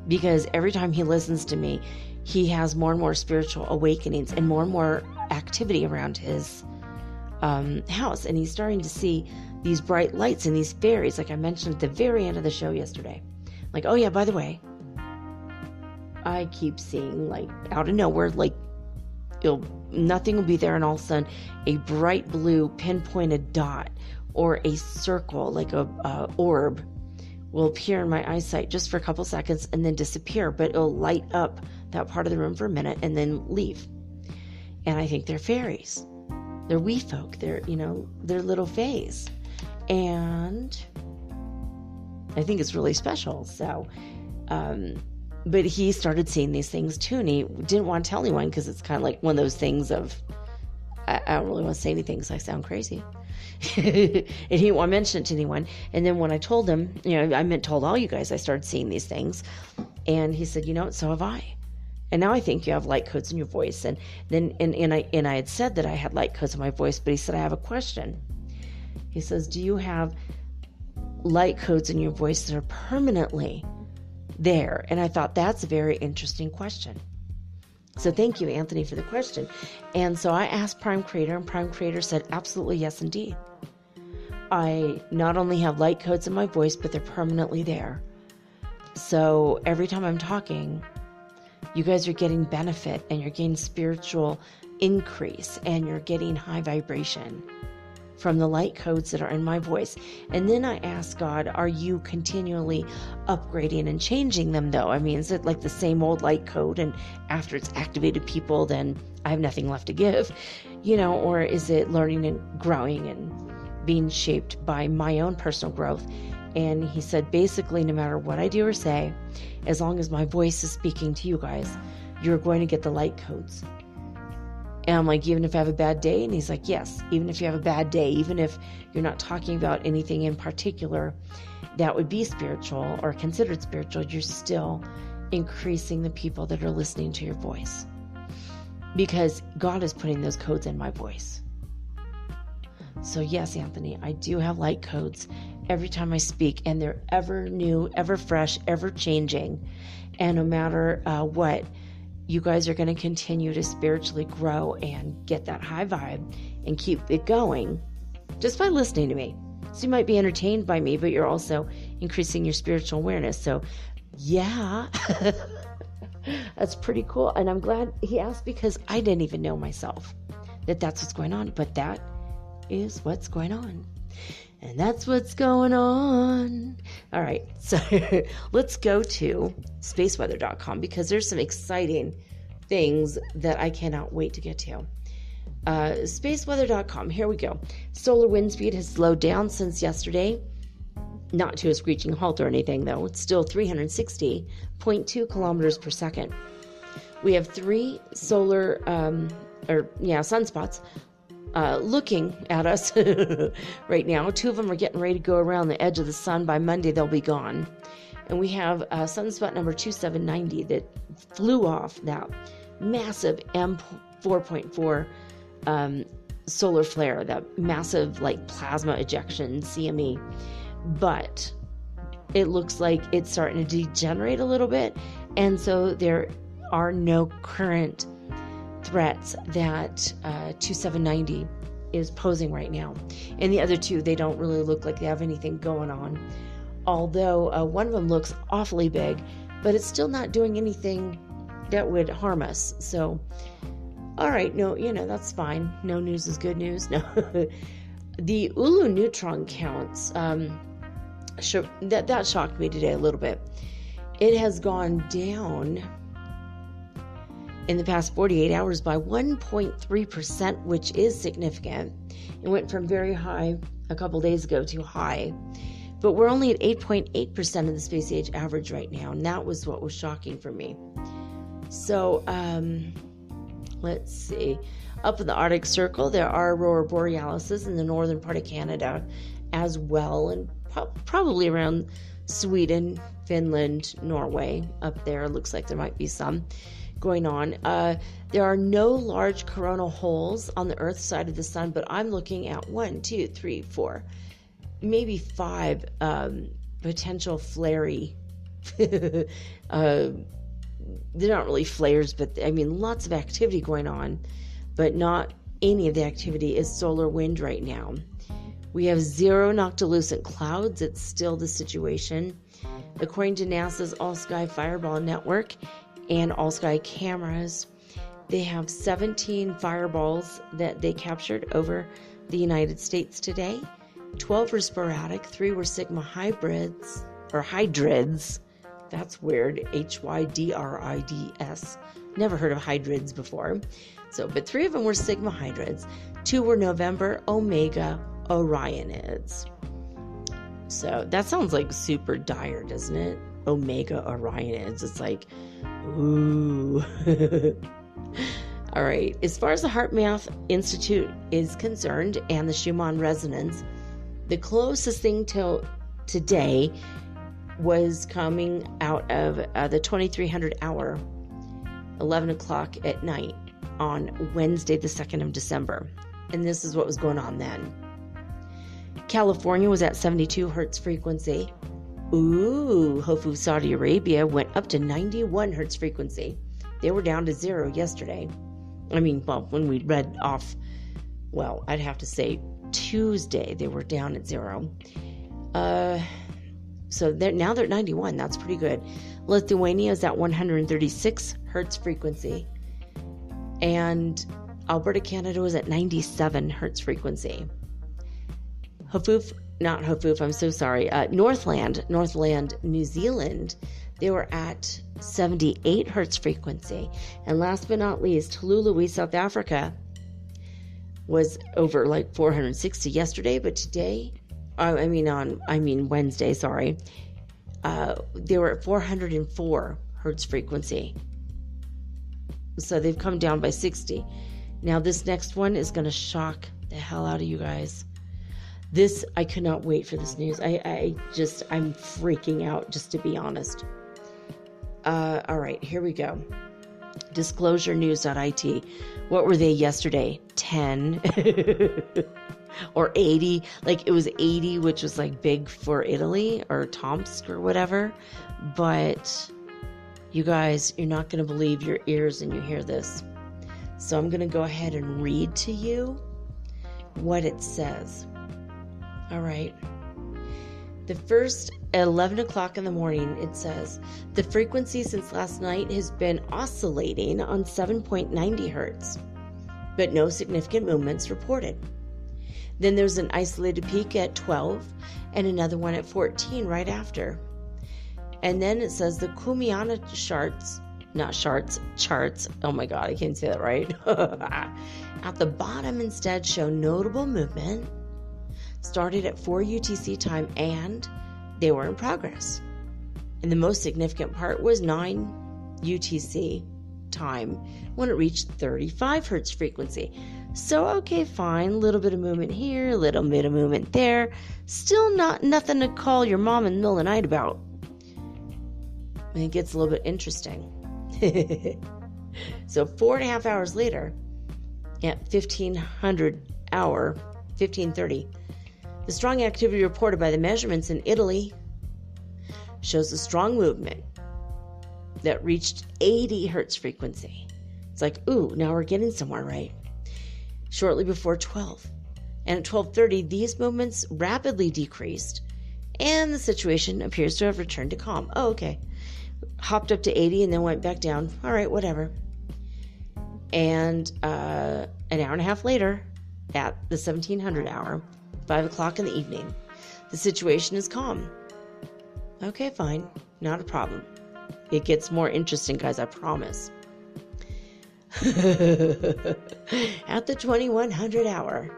because every time he listens to me, he has more and more spiritual awakenings and more activity around his house. And he's starting to see these bright lights and these fairies, like I mentioned at the very end of the show yesterday. Like, oh yeah, by the way, I keep seeing, like, out of nowhere, like, nothing will be there, and all of a sudden a bright blue pinpointed dot or a circle, like a orb, will appear in my eyesight just for a couple seconds and then disappear, but it'll light up that part of the room for a minute and then leave. And I think they're fairies. They're wee folk. They're little fays. And I think it's really special. So, but he started seeing these things too, and he didn't want to tell anyone because it's kind of like one of those things of, I don't really want to say anything because I sound crazy. And he didn't want to mention it to anyone. And then when I told him, I told all you guys I started seeing these things, and he said, so have I. And now I think you have light codes in your voice. And then I had said that I had light codes in my voice, but he said, I have a question. He says, do you have light codes in your voice that are permanently there? And I thought, that's a very interesting question. So thank you, Anthony, for the question. And so I asked Prime Creator, and Prime Creator said, absolutely, yes, indeed. I not only have light codes in my voice, but they're permanently there. So every time I'm talking, you guys are getting benefit, and you're getting spiritual increase, and you're getting high vibration from the light codes that are in my voice. And then I asked God, are you continually upgrading and changing them though? I mean, is it like the same old light code, and after it's activated people, then I have nothing left to give, or is it learning and growing and being shaped by my own personal growth? And he said, basically, no matter what I do or say, as long as my voice is speaking to you guys, you're going to get the light codes. And I'm like, even if I have a bad day? And he's like, yes, even if you have a bad day, even if you're not talking about anything in particular that would be spiritual or considered spiritual, you're still increasing the people that are listening to your voice. Because God is putting those codes in my voice. So yes, Anthony, I do have light codes every time I speak, and they're ever new, ever fresh, ever changing. And no matter what, you guys are going to continue to spiritually grow and get that high vibe and keep it going just by listening to me. So you might be entertained by me, but you're also increasing your spiritual awareness. So yeah, that's pretty cool. And I'm glad he asked, because I didn't even know myself that that's what's going on, but that is what's going on. And that's what's going on. All right, so let's go to spaceweather.com, because there's some exciting things that I cannot wait to get to. Spaceweather.com, here we go. Solar wind speed has slowed down since yesterday. Not to a screeching halt or anything, though. It's still 360.2 kilometers per second. We have 3 solar, sunspots looking at us right now. 2 of them are getting ready to go around the edge of the sun. By Monday, they'll be gone. And we have sunspot number 2790 that flew off that massive M4.4 solar flare, that massive plasma ejection CME. But it looks like it's starting to degenerate a little bit, and so there are no current threats that 2790 is posing right now. And the other 2, they don't really look like they have anything going on, although one of them looks awfully big, but it's still not doing anything that would harm us. So all right, no, that's fine. No news is good news. No. The Ulu neutron counts, that shocked me today a little bit. It has gone down in the past 48 hours by 1.3%, which is significant. It went from very high a couple days ago to high. But we're only at 8.8% of the space age average right now, and that was what was shocking for me. So, let's see. Up in the Arctic Circle, there are aurora borealises in the northern part of Canada as well, and probably around Sweden, Finland, Norway. Up there, looks like there might be some going on. There are no large coronal holes on the Earth side of the sun, but I'm looking at 1, 2, 3, 4, maybe 5 potential flary They're not really flares, but I mean, lots of activity going on, but not any of the activity is solar wind right now. We have 0 noctilucent clouds. It's still the situation. According to NASA's All-Sky Fireball Network and All-Sky cameras, they have 17 fireballs that they captured over the United States today. 12 were sporadic, 3 were Sigma hybrids, or hydrids. That's weird, Hydrids. Never heard of hydrids before. But 3 of them were Sigma hydrids. 2 were November Omega Orionids. So that sounds like super dire, doesn't it? Omega Orionids. It's like, ooh. All right. As far as the HeartMath Institute is concerned and the Schumann Resonance, the closest thing till today was coming out of the 2300 hour, 11 o'clock at night on Wednesday, the 2nd of December. And this is what was going on then. California was at 72 hertz frequency. Ooh, Hofu, Saudi Arabia went up to 91 hertz frequency. They were down to 0 yesterday. I mean, well, when we read off, well, I'd have to say Tuesday, they were down at 0. So now they're at 91. That's pretty good. Lithuania is at 136 hertz frequency. And Alberta, Canada was at 97 hertz frequency. Northland, New Zealand, they were at 78 hertz frequency. And last but not least, Luluwe, South Africa was over like 460 yesterday, but today, Wednesday, sorry. They were at 404 hertz frequency. So they've come down by 60. Now this next one is going to shock the hell out of you guys. I could not wait for this news. I'm freaking out, just to be honest. All right, here we go. Disclosurenews.it. What were they yesterday? 10 or 80? Like it was 80, which was like big for Italy or Tomsk or whatever. But you guys, you're not going to believe your ears when you hear this. So I'm going to go ahead and read to you what it says. All right. The first at 11 o'clock in the morning, it says, the frequency since last night has been oscillating on 7.90 hertz, but no significant movements reported. Then there's an isolated peak at 12 and another one at 14 right after. And then it says the Kumiana charts. Oh my God, I can't say that right. At the bottom instead show notable movement. Started at 4 UTC time and they were in progress. And the most significant part was 9 UTC time when it reached 35 hertz frequency. So, okay, fine. A little bit of movement here, a little bit of movement there. Still nothing to call your mom in the middle of the night about. And it gets a little bit interesting. So 4.5 hours later, at 1530, the strong activity reported by the measurements in Italy shows a strong movement that reached 80 hertz frequency. It's like, ooh, now we're getting somewhere, right? Shortly before 12. And at 12:30, these movements rapidly decreased, and the situation appears to have returned to calm. Oh, okay. Hopped up to 80 and then went back down. All right, whatever. And an hour and a half later, at the 1700 hour, 5 o'clock in the evening, the situation is calm. Okay, fine. Not a problem. It gets more interesting, guys, I promise. At the 2100 hour,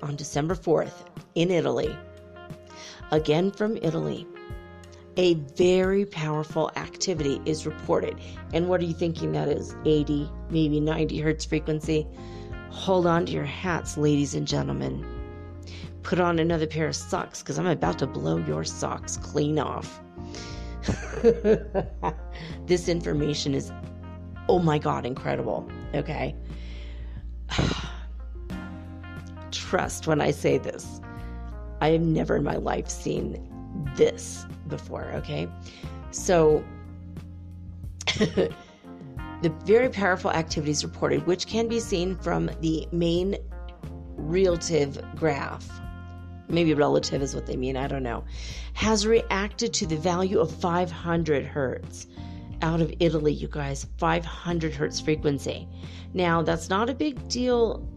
on December 4th, in Italy, again from Italy, a very powerful activity is reported. And what are you thinking that is? 80, maybe 90 hertz frequency? Hold on to your hats, ladies and gentlemen. Put on another pair of socks because I'm about to blow your socks clean off. This information is, oh my God, incredible. Okay. Trust when I say this. I have never in my life seen this before, okay? So, the very powerful activities reported, which can be seen from the main relative graph, maybe relative is what they mean, I don't know, has reacted to the value of 500 hertz out of Italy, you guys. 500 hertz frequency. Now, that's not a big deal,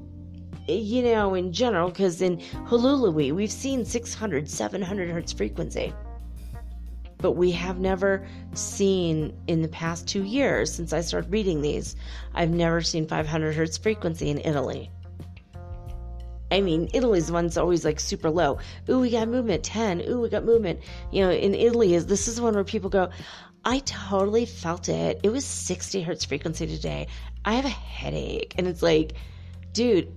in general, because in Honolulu, we've seen 600, 700 hertz frequency. But we have never seen, in the past 2 years, since I started reading these, I've never seen 500 hertz frequency in Italy. I mean, Italy's one's always like super low. Ooh, we got movement, 10. Ooh, we got movement. In Italy, this is one where people go, I totally felt it. It was 60 hertz frequency today. I have a headache. And it's like, dude,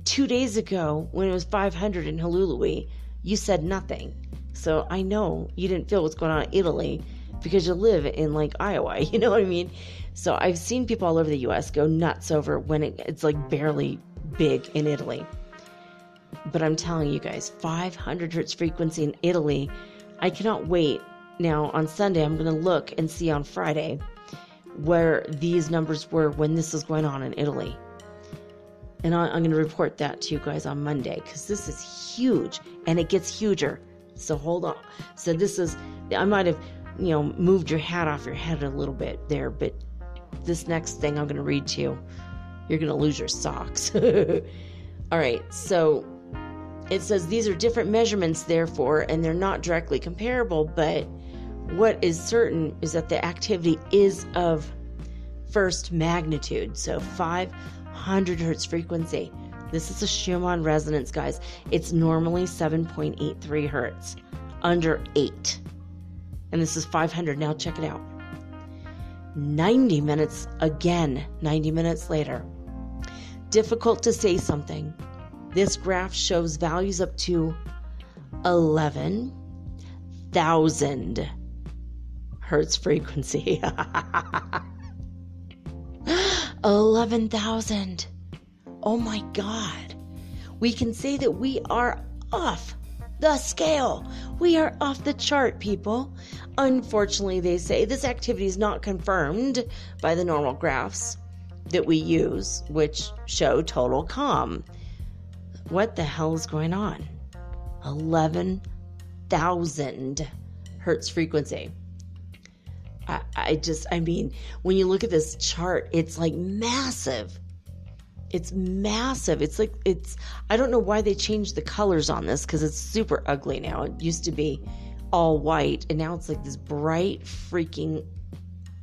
2 days ago when it was 500 in Honolulu, you said nothing. So I know you didn't feel what's going on in Italy because you live in like Iowa. You know what I mean? So I've seen people all over the U.S. go nuts over when it's like barely big in Italy. But I'm telling you guys, 500 hertz frequency in Italy, I cannot wait. Now, on Sunday, I'm going to look and see on Friday where these numbers were when this was going on in Italy. And I'm going to report that to you guys on Monday, because this is huge, and it gets huger. So hold on. So this is, I might have, moved your hat off your head a little bit there, but this next thing I'm going to read to you, you're going to lose your socks. All right, so it says these are different measurements, therefore, and they're not directly comparable, but what is certain is that the activity is of first magnitude, so 500 hertz frequency. This is a Schumann Resonance, guys. It's normally 7.83 hertz, under 8. And this is 500. Now check it out. 90 minutes again, 90 minutes later. Difficult to say something. This graph shows values up to 11,000 hertz frequency. 11,000. Oh my God. We can say that we are off the scale. We are off the chart, people. Unfortunately, they say this activity is not confirmed by the normal graphs that we use, which show total calm. What the hell is going on? 11,000 hertz frequency. I mean, when you look at this chart, it's like massive. It's massive. I don't know why they changed the colors on this, because it's super ugly now. It used to be all white, and now it's like this bright freaking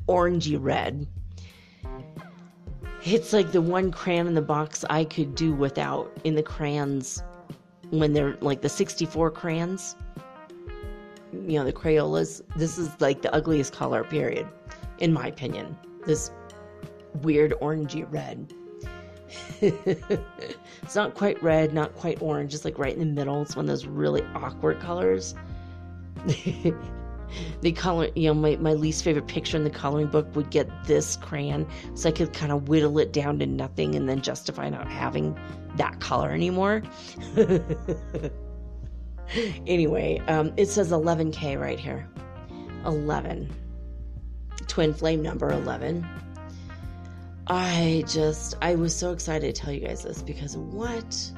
orangey red. It's like the one crayon in the box I could do without in the crayons when they're like the 64 crayons. The Crayolas. This is like the ugliest color, period, in my opinion. This weird orangey red. It's not quite red, not quite orange, just like right in the middle. It's one of those really awkward colors. The color, my least favorite picture in the coloring book would get this crayon, so I could kind of whittle it down to nothing and then justify not having that color anymore. Anyway, it says 11K right here. 11. Twin flame number 11. I was so excited to tell you guys this, because what?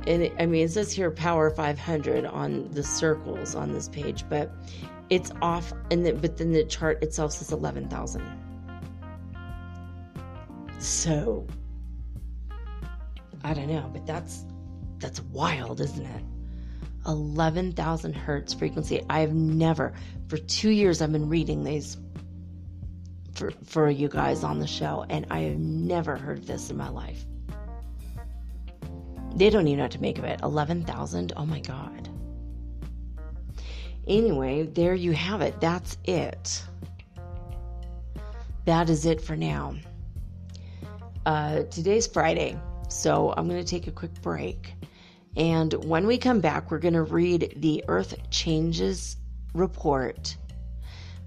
And it says here power 500 on the circles on this page, but it's off, but then the chart itself says 11,000. So, I don't know, but that's wild, isn't it? 11,000 hertz frequency. I've never, for 2 years, I've been reading these for you guys on the show, and I have never heard this in my life. They don't even know what to make of it. 11,000? Oh my God. Anyway, there you have it. That's it. That is it for now. Today's Friday, so I'm going to take a quick break. And when we come back, we're going to read the Earth Changes report,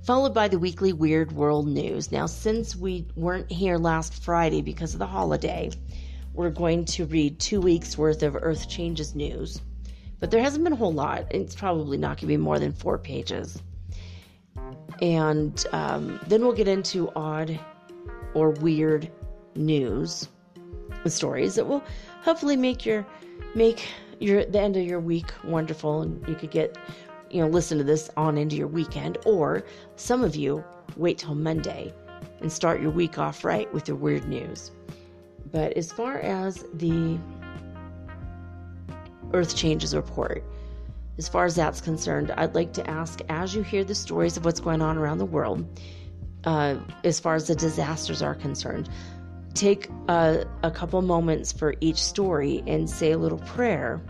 followed by the weekly Weird World News. Now, since we weren't here last Friday because of the holiday, we're going to read 2 weeks worth of Earth Changes news. But there hasn't been a whole lot. It's probably not going to be more than 4 pages. And then we'll get into odd or weird news and stories that will hopefully make the end of your week wonderful, and you could get, listen to this on into your weekend. Or some of you wait till Monday and start your week off right with your weird news. But as far as the Earth Changes report, as far as that's concerned, I'd like to ask, as you hear the stories of what's going on around the world, as far as the disasters are concerned, take a couple moments for each story and say a little prayer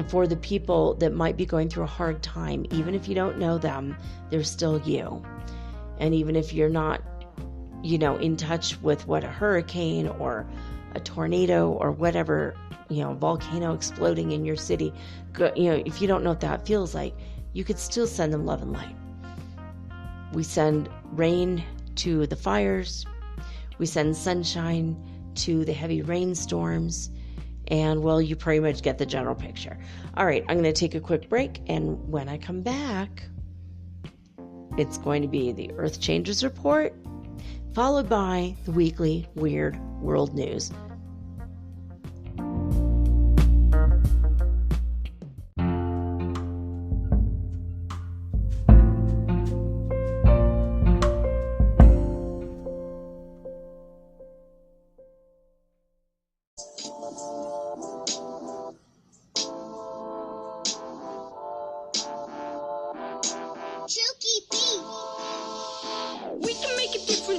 for the people that might be going through a hard time. Even if you don't know them, they're still you. And even if you're not, in touch with what a hurricane or a tornado or whatever, volcano exploding in your city, if you don't know what that feels like, you could still send them love and light. We send rain to the fires. We send sunshine to the heavy rainstorms. And, well, you pretty much get the general picture. All right, I'm going to take a quick break. And when I come back, it's going to be the Earth Changes report, followed by the weekly Weird World News.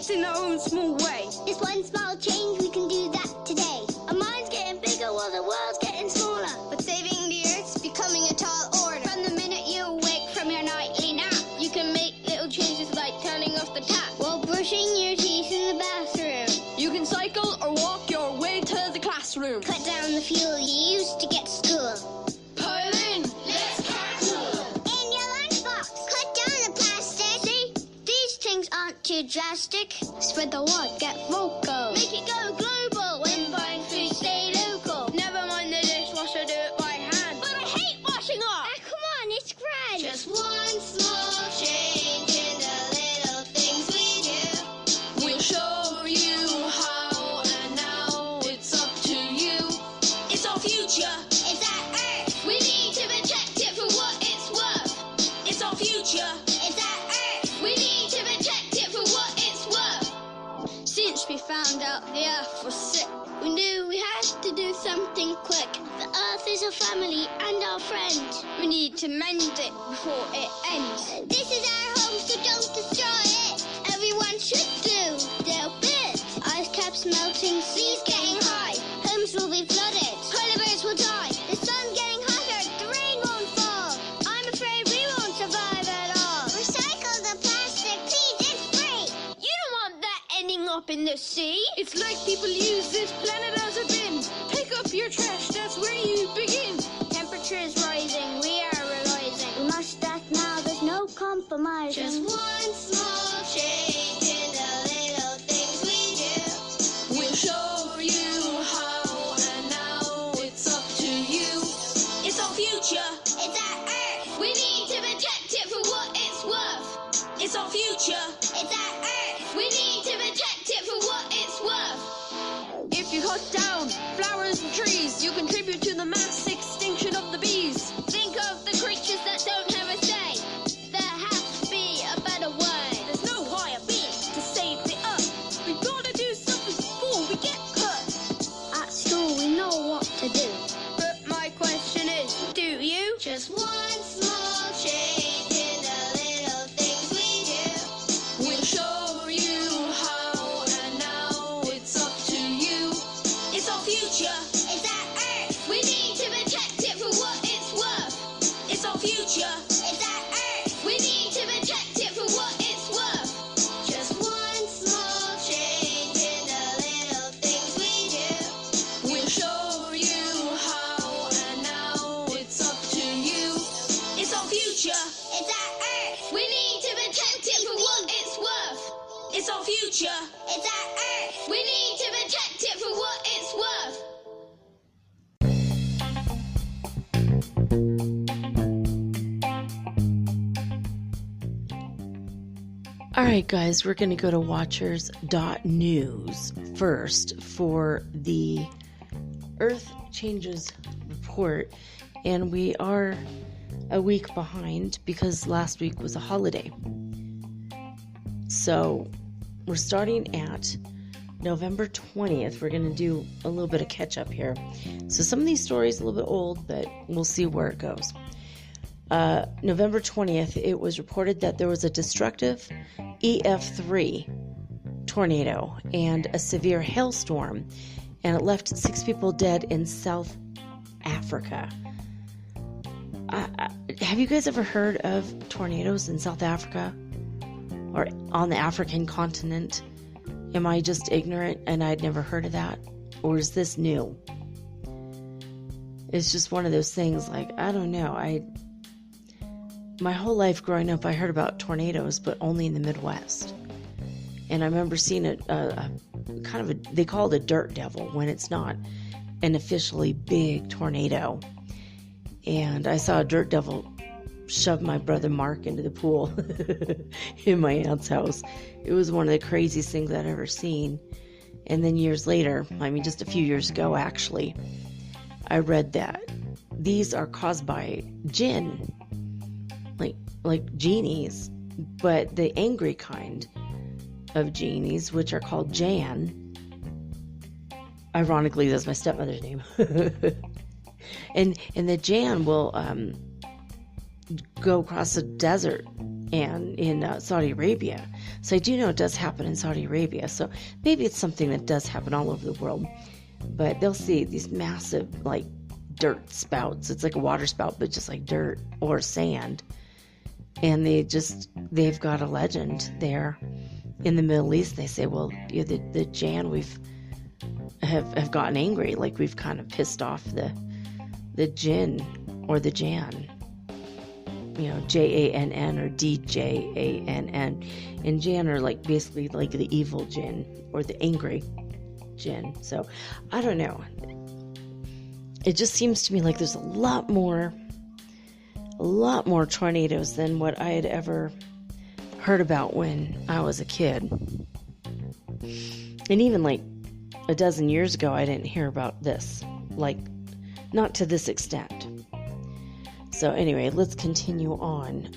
In our own small way. It's one small change, we can do that today. Our mind's getting bigger while the world's getting smaller. But saving the earth's becoming a tall order. From the minute you awake from your nightly nap, you can make little changes like turning off the tap while brushing your teeth in the bathroom. You can cycle or walk your way to the classroom. Cut down the fuel you used to get to school. Pile in, let's carpool. In your lunchbox, cut down the plastic. See, these things aren't too drastic. Spread the word, get vocal. Make it go global. When buying food, stay local. Never mind the dishwasher, do it by hand. But I hate washing up. Ah, come on, it's grand. Just one small change in the little things we do. We'll show you how, and now it's up to you. It's our future. It's our earth. We need to protect it for what it's worth. It's our future. It's our earth. We need to protect it for what it's worth. Since we found out the earth was sick, we knew we had to do something quick. The earth is our family and our friend. We need to mend it before it ends. This is our home, so don't destroy it. Everyone should do their bit. Ice caps melting, seas getting high. Homes will be flooded, polar bears will die. The sun's getting hotter, the rain won't fall. I'm afraid we won't survive at all. Recycle the plastic, please, it's free. You don't want that ending up in the sea. It's like people use this planet as a bin. Pick up your trash, that's where you begin. Temperature is rising, we are realizing we must act now, there's no compromising. Just one small change in the little things we do. We'll show you how, and now it's up to you. It's our future. It's our earth. We need to protect it for what it's worth. It's our future. It's our earth. We need to protect it for what it's worth. If you cut down flowers and trees, you contribute to the mass extinction of the bees. Think of the creatures that don't have a say. There has to be a better way. There's no higher being to save the earth. We've got to do something before we get hurt. At school we know what to do, but my question is, do you? Just one small change in the little things we do. We'll show you how, and now it's up to you. It's our future. It's our earth. We need to protect it for what it's worth. It's our future. It's our earth. We need to protect it for what it's worth. Just one small change in the little things we do. We'll show you how, and now it's up to you. It's our future. It's our earth. We need to protect it for what it's worth. It's our future. It's our earth. We need to protect it for what it's worth. All right, guys, we're going to go to watchers.news first for the Earth Changes report. And we are a week behind because last week was a holiday. So we're starting at November 20th. We're going to do a little bit of catch up here. So some of these stories are a little bit old, but we'll see where it goes. November 20th, it was reported that there was a destructive EF3 tornado and a severe hailstorm, and it left 6 people dead in South Africa. Have you guys ever heard of tornadoes in South Africa or on the African continent? Am I just ignorant and I'd never heard of that? Or is this new? It's just one of those things, like, I don't know. My whole life growing up, I heard about tornadoes, but only in the Midwest. And I remember seeing they call it a dirt devil when it's not an officially big tornado. And I saw a dirt devil shove my brother Mark into the pool in my aunt's house. It was one of the craziest things I'd ever seen. And then years later, just a few years ago actually, I read that these are caused by jinn, like genies, but the angry kind of genies, which are called Jan. Ironically, that's my stepmother's name. and the Jan will go across the desert and in Saudi Arabia. So I do know it does happen in Saudi Arabia. So maybe it's something that does happen all over the world. But they'll see these massive, dirt spouts. It's like a water spout, but just like dirt or sand. And they've got a legend there in the Middle East. They say, well, the Jan have gotten angry. Like, we've kind of pissed off the jinn or the Jan. Jann or Djann. And Jan are basically the evil jinn or the angry jinn. So I don't know. It just seems to me like there's a lot more tornadoes than what I had ever heard about when I was a kid. And even a dozen years ago, I didn't hear about this. Not to this extent. So anyway, let's continue on.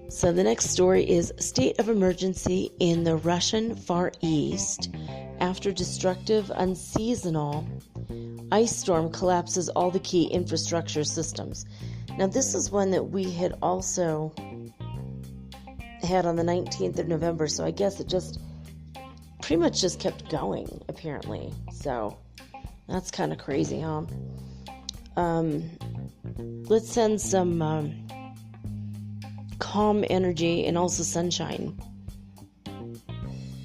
So the next story is state of emergency in the Russian Far East after destructive unseasonal ice storm collapses all the key infrastructure systems. Now this is one that we had also had on the 19th of November, so I guess it just pretty much just kept going, apparently. So that's kind of crazy, huh? Let's send some calm energy and also sunshine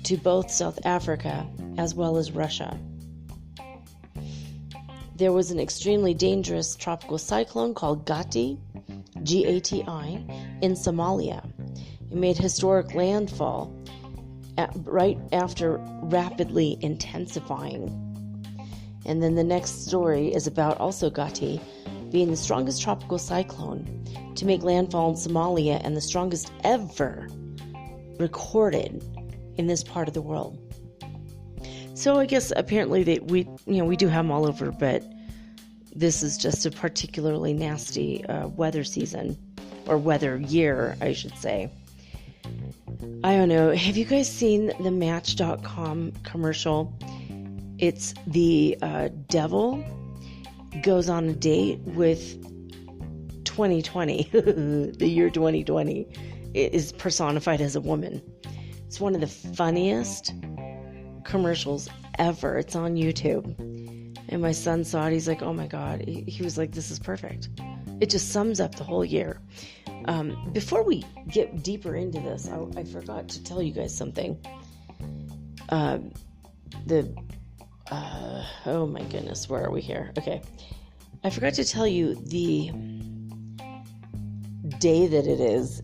to both South Africa as well as Russia. There was an extremely dangerous tropical cyclone called Gati, G-A-T-I, in Somalia. It made historic landfall right after rapidly intensifying. And then the next story is about also Gati being the strongest tropical cyclone to make landfall in Somalia and the strongest ever recorded in this part of the world. So I guess apparently we do have them all over, but this is just a particularly nasty weather season, or weather year, I should say. I don't know. Have you guys seen the Match.com commercial? It's the devil goes on a date with 2020. The year 2020 is personified as a woman. It's one of the funniest commercials ever. It's on YouTube. And my son saw it. He's like, oh my God. He was like, this is perfect. It just sums up the whole year. Before we get deeper into this, I forgot to tell you guys something. Oh my goodness, where are we here? Okay. I forgot to tell you the day that it is,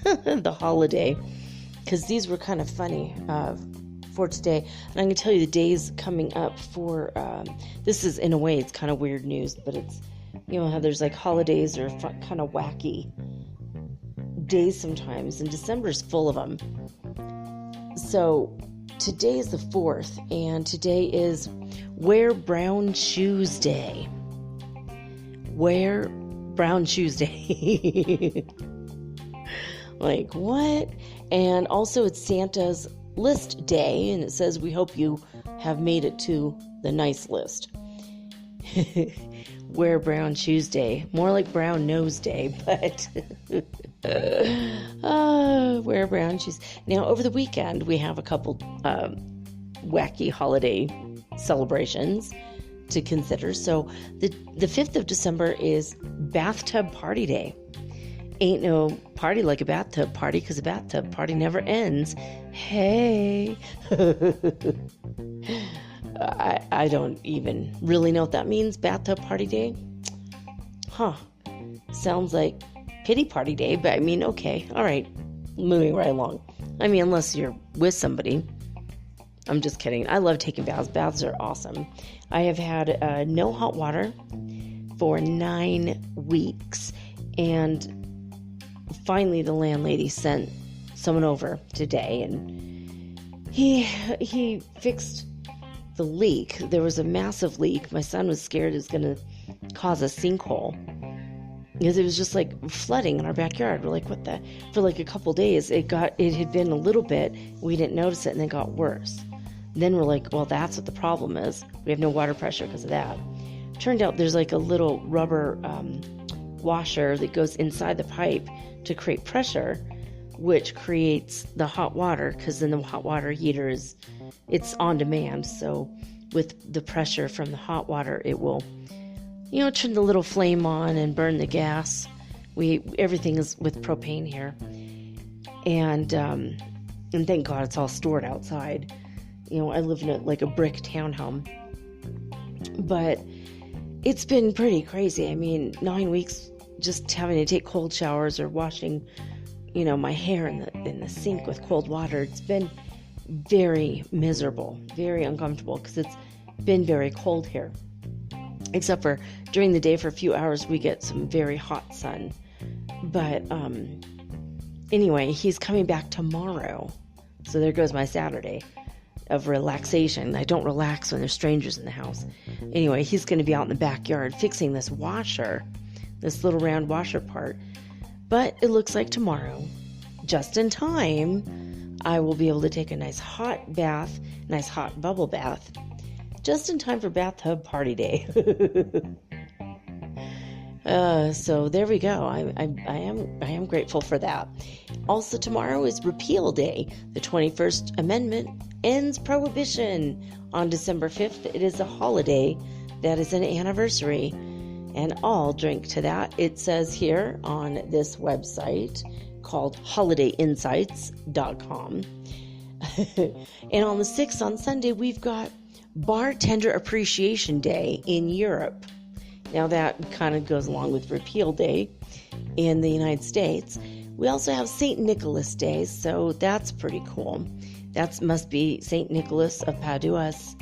the holiday, because these were kind of funny for today. And I'm going to tell you the days coming up for, this is, in a way, it's kind of weird news, but it's, how there's holidays are kind of wacky. days sometimes, and December's full of them. So today is the 4th, and today is Wear Brown Shoes Day. Wear Brown Shoes Day. Like, what? And also it's Santa's List Day, and it says, we hope you have made it to the nice list. Wear Brown Shoes Day. More like Brown Nose Day, but wear brown shoes. Now, over the weekend, we have a couple wacky holiday celebrations to consider. So the 5th of December is Bathtub Party Day. Ain't no party like a bathtub party, because a bathtub party never ends. Hey. I don't even really know what that means, Bathtub Party Day. Huh. Sounds like Pity Party Day, but I mean, okay. All right. Moving right along. I mean, unless you're with somebody. I'm just kidding. I love taking baths. Baths are awesome. I have had no hot water for 9 weeks. And finally, the landlady sent someone over today, and he fixed the leak. There was a massive leak. My son was scared it was going to cause a sinkhole, because it was just like flooding in our backyard. We're like, what the? For like a couple days, it had been a little bit. We didn't notice it, and it got worse. Then we're like, well, that's what the problem is. We have no water pressure because of that. Turned out there's like a little rubber washer that goes inside the pipe to create pressure, which creates the hot water, because then the hot water heater it's on demand. So with the pressure from the hot water, it will, turn the little flame on and burn the gas. Everything is with propane here. And thank God it's all stored outside. I live in a brick townhome. But it's been pretty crazy. I mean, 9 weeks just having to take cold showers or washing, my hair in the sink with cold water. It's been very miserable, very uncomfortable, because it's been very cold here. Except for during the day for a few hours, we get some very hot sun. But anyway, he's coming back tomorrow. So there goes my Saturday of relaxation. I don't relax when there's strangers in the house. Anyway, he's going to be out in the backyard fixing this washer, this little round washer part. But it looks like tomorrow, just in time, I will be able to take a nice hot bath, nice hot bubble bath, just in time for Bathtub Party Day. So there we go. I am grateful for that. Also, tomorrow is Repeal Day. The 21st Amendment ends Prohibition on December 5th. It is a holiday that is an anniversary, and I'll drink to that. It says here on this website called holidayinsights.com. And on the 6th, on Sunday, we've got Bartender Appreciation Day in Europe. Now that kind of goes along with Repeal Day in the United States. We also have St. Nicholas Day, so that's pretty cool. That must be St. Nicholas of Padua's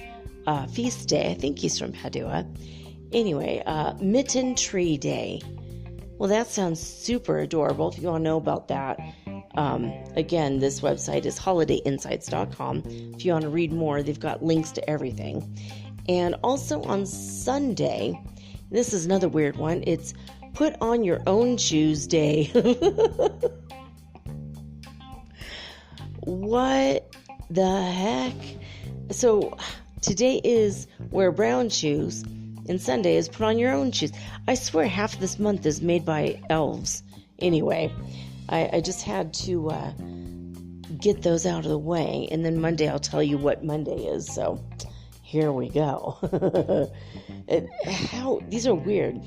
feast day. I think he's from Padua. Anyway, Mitten Tree Day. Well, that sounds super adorable. If you want to know about that, again, this website is holidayinsights.com. If you want to read more, they've got links to everything. And also on Sunday, this is another weird one. It's Put on Your Own Shoes Day. What the heck? So today is Wear Brown Shoes, and Sunday is Put on Your Own Shoes. I swear half of this month is made by elves. Anyway, I just had to get those out of the way, and then Monday I'll tell you what Monday is. So here we go. These are weird.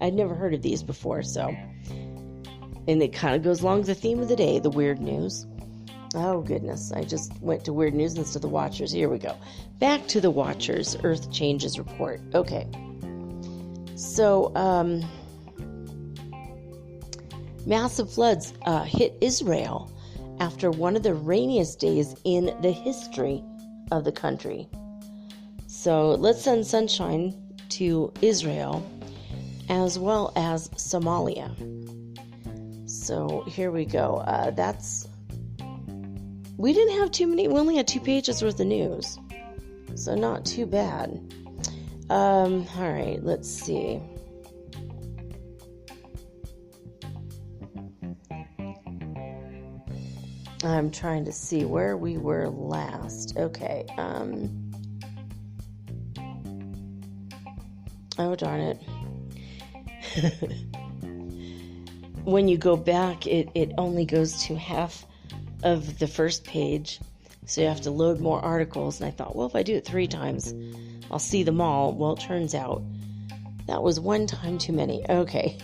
I'd never heard of these before, so. And it kind of goes along with the theme of the day, the weird news. Oh, goodness. I just went to weird news instead of the Watchers. Here we go. Back to the Watchers Earth Changes Report. Okay. So, massive floods hit Israel after one of the rainiest days in the history of the country. So let's send sunshine to Israel as well as Somalia. So here we go. We didn't have too many. We only had 2 pages worth of news. So not too bad. All right, let's see. I'm trying to see where we were last. Okay. Oh, darn it. When you go back, it only goes to half of the first page. So you have to load more articles. And I thought, well, if I do it 3 times, I'll see them all. Well, it turns out that was 1 time too many. Okay.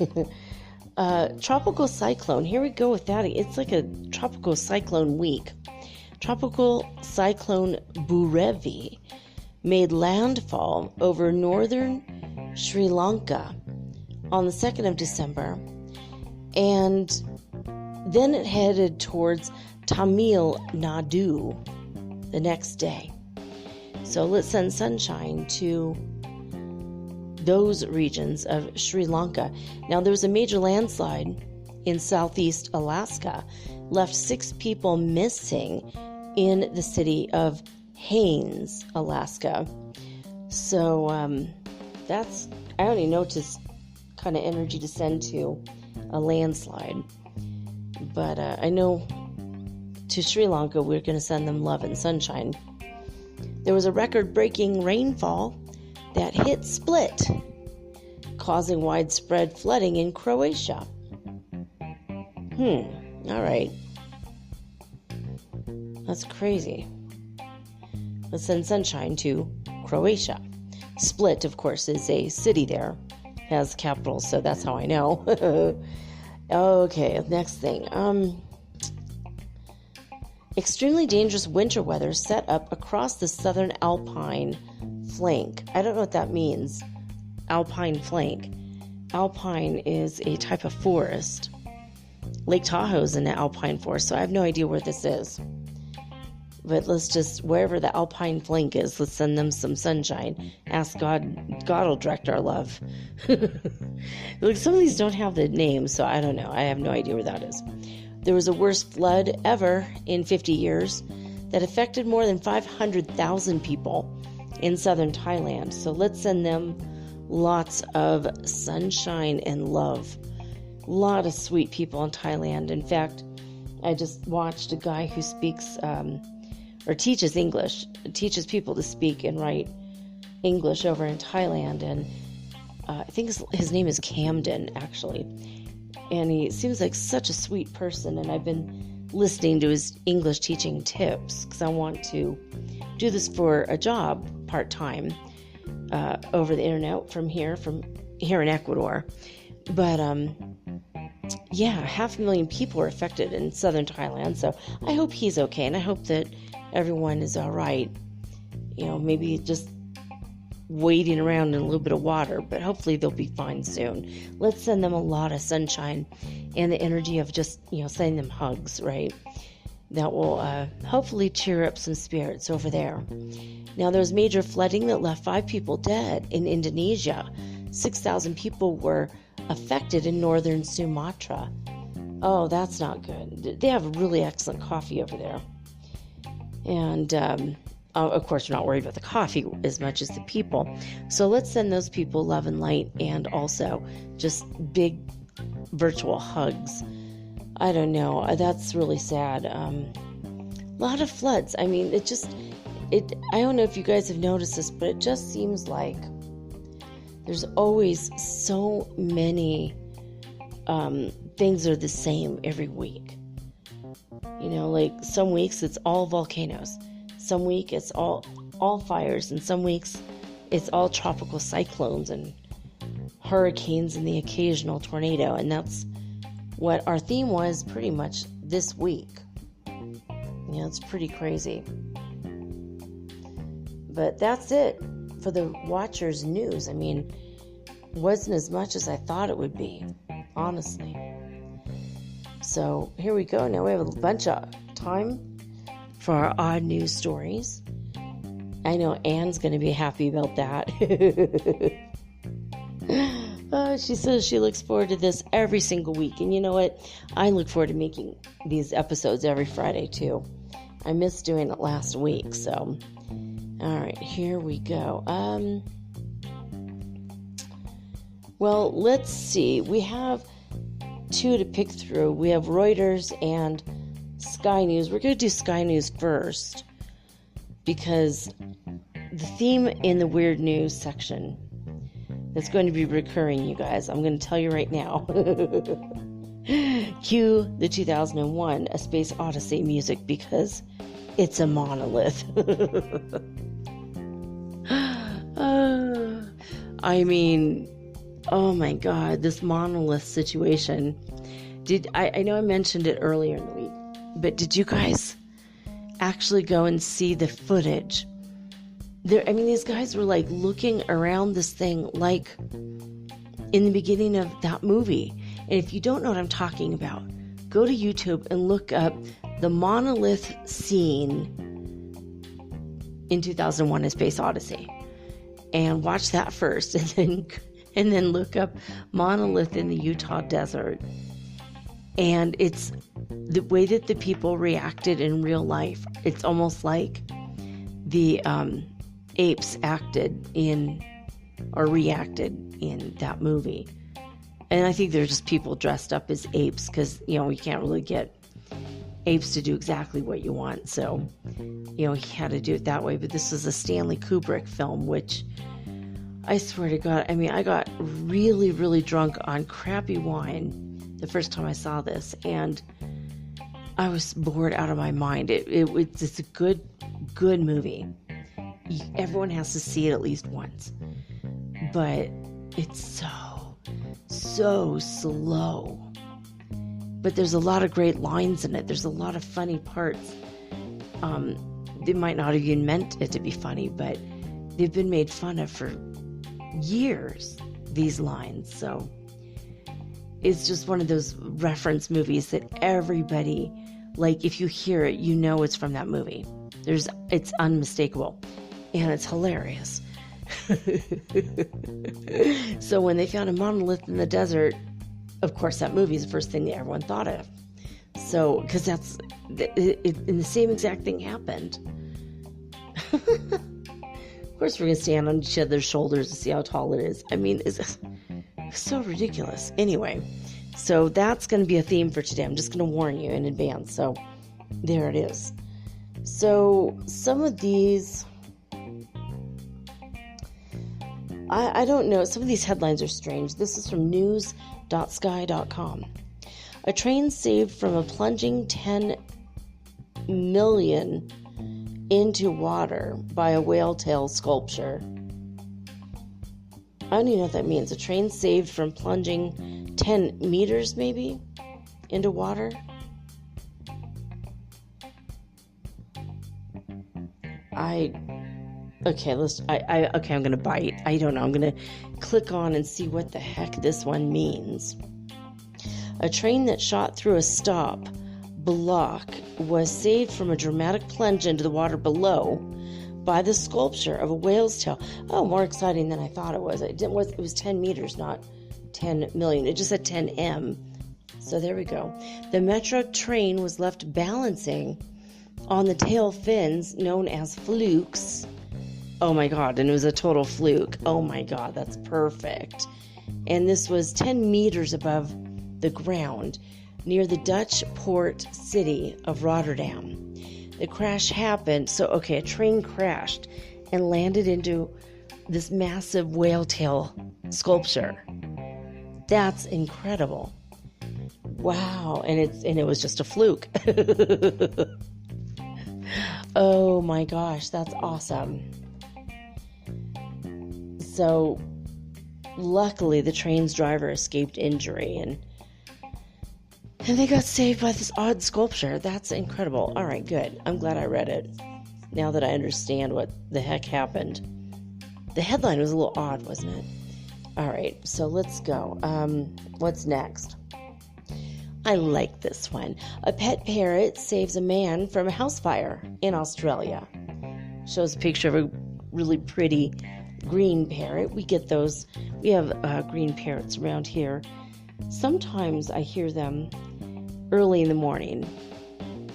Tropical cyclone. Here we go with that. It's like a tropical cyclone week. Tropical cyclone Burevi made landfall over northern Sri Lanka on the 2nd of December. And then it headed towards Tamil Nadu the next day. So let's send sunshine to those regions of Sri Lanka. Now, there was a major landslide in southeast Alaska, left 6 people missing in the city of Haines, Alaska. So that's, I don't even know what kind of energy to send to a landslide. But I know to Sri Lanka, we're going to send them love and sunshine. There was a record-breaking rainfall that hit Split, causing widespread flooding in Croatia. All right. That's crazy. Let's send sunshine to Croatia. Split, of course, is a city there. Has capitals, so that's how I know. Okay, next thing. Extremely dangerous winter weather set up across the southern Alpine flank. I don't know what that means. Alpine flank. Alpine is a type of forest. Lake Tahoe is in the Alpine forest, so I have no idea where this is. But let's just, wherever the Alpine flank is, let's send them some sunshine. Ask God. God will direct our love. Like, some of these don't have the names, so I don't know. I have no idea where that is. There was a worst flood ever in 50 years that affected more than 500,000 people in southern Thailand. So let's send them lots of sunshine and love. A lot of sweet people in Thailand. In fact, I just watched a guy who speaks or teaches English, teaches people to speak and write English over in Thailand. And I think his name is Camden, actually. And he seems like such a sweet person. And I've been listening to his English teaching tips because I want to do this for a job part-time over the internet from here in Ecuador. But yeah, 500,000 people are affected in southern Thailand. So I hope he's okay, and I hope that everyone is all right. You know, maybe just wading around in a little bit of water, but hopefully they'll be fine soon. Let's send them a lot of sunshine and the energy of just, sending them hugs, right? That will hopefully cheer up some spirits over there. Now, there's major flooding that left 5 people dead in Indonesia. 6,000 people were affected in northern Sumatra. Oh, that's not good. They have really excellent coffee over there. And, of course, we're not worried about the coffee as much as the people. So let's send those people love and light, and also just big virtual hugs. I don't know. That's really sad. A lot of floods. I mean, I don't know if you guys have noticed this, but it just seems like there's always so many things that are the same every week. Like some weeks it's all volcanoes. Some week it's all fires. And some weeks it's all tropical cyclones and hurricanes and the occasional tornado. And that's what our theme was pretty much this week. It's pretty crazy. But that's it for the Watchers news. I mean, wasn't as much as I thought it would be, honestly. So here we go. Now we have a bunch of time for our odd news stories. I know Anne's going to be happy about that. She says she looks forward to this every single week. And you know what? I look forward to making these episodes every Friday, too. I missed doing it last week, so... All right, here we go. Well, let's see. We have 2 to pick through. We have Reuters and Sky News. We're going to do Sky News first because the theme in the weird news section is going to be recurring, you guys. I'm going to tell you right now. Cue the 2001 A Space Odyssey music because it's a monolith. I mean, oh my God, this monolith situation. I know I mentioned it earlier in the week, but did you guys actually go and see the footage? These guys were like looking around this thing like in the beginning of that movie. And if you don't know what I'm talking about, go to YouTube and look up the monolith scene in 2001 A Space Odyssey. And watch that first, and then look up monolith in the Utah desert. And it's the way that the people reacted in real life. It's almost like the apes reacted in that movie. And I think they're just people dressed up as apes because, you can't really get apes to do exactly what you want. So, he had to do it that way. But this was a Stanley Kubrick film, which I swear to God, I got really, really drunk on crappy wine the first time I saw this. And I was bored out of my mind. It's a good movie. Everyone has to see it at least once. But it's so slow. But there's a lot of great lines in it. There's a lot of funny parts. They might not have even meant it to be funny, but they've been made fun of for years, these lines. So it's just one of those reference movies that everybody, like, if you hear it, you know it's from that movie. It's unmistakable. And it's hilarious. So when they found a monolith in the desert, of course, that movie is the first thing that everyone thought of. So, because and the same exact thing happened. Of course, we're going to stand on each other's shoulders to see how tall it is. It's so ridiculous. Anyway, so that's going to be a theme for today. I'm just going to warn you in advance. So, there it is. So, some of these... I don't know. Some of these headlines are strange. This is from news.sky.com. A train saved from a plunging 10 million into water by a whale tail sculpture. I don't even know what that means. A train saved from plunging 10 meters, maybe, into water? Okay, I'm going to bite. I don't know. I'm going to click on and see what the heck this one means. A train that shot through a stop block was saved from a dramatic plunge into the water below by the sculpture of a whale's tail. Oh, more exciting than I thought it was. It was 10 meters, not 10 million. It just said 10 M. So there we go. The Metro train was left balancing on the tail fins known as flukes. Oh my God, and it was a total fluke. Oh my God, that's perfect. And this was 10 meters above the ground near the Dutch port city of Rotterdam. The crash happened, a train crashed and landed into this massive whale tail sculpture. That's incredible. Wow, and it was just a fluke. Oh my gosh, that's awesome. So, luckily, the train's driver escaped injury, and they got saved by this odd sculpture. That's incredible. All right, good. I'm glad I read it, now that I understand what the heck happened. The headline was a little odd, wasn't it? All right, so let's go. What's next? I like this one. A pet parrot saves a man from a house fire in Australia. Shows a picture of a really pretty green parrot. We get those. We have green parrots around here. Sometimes I hear them early in the morning.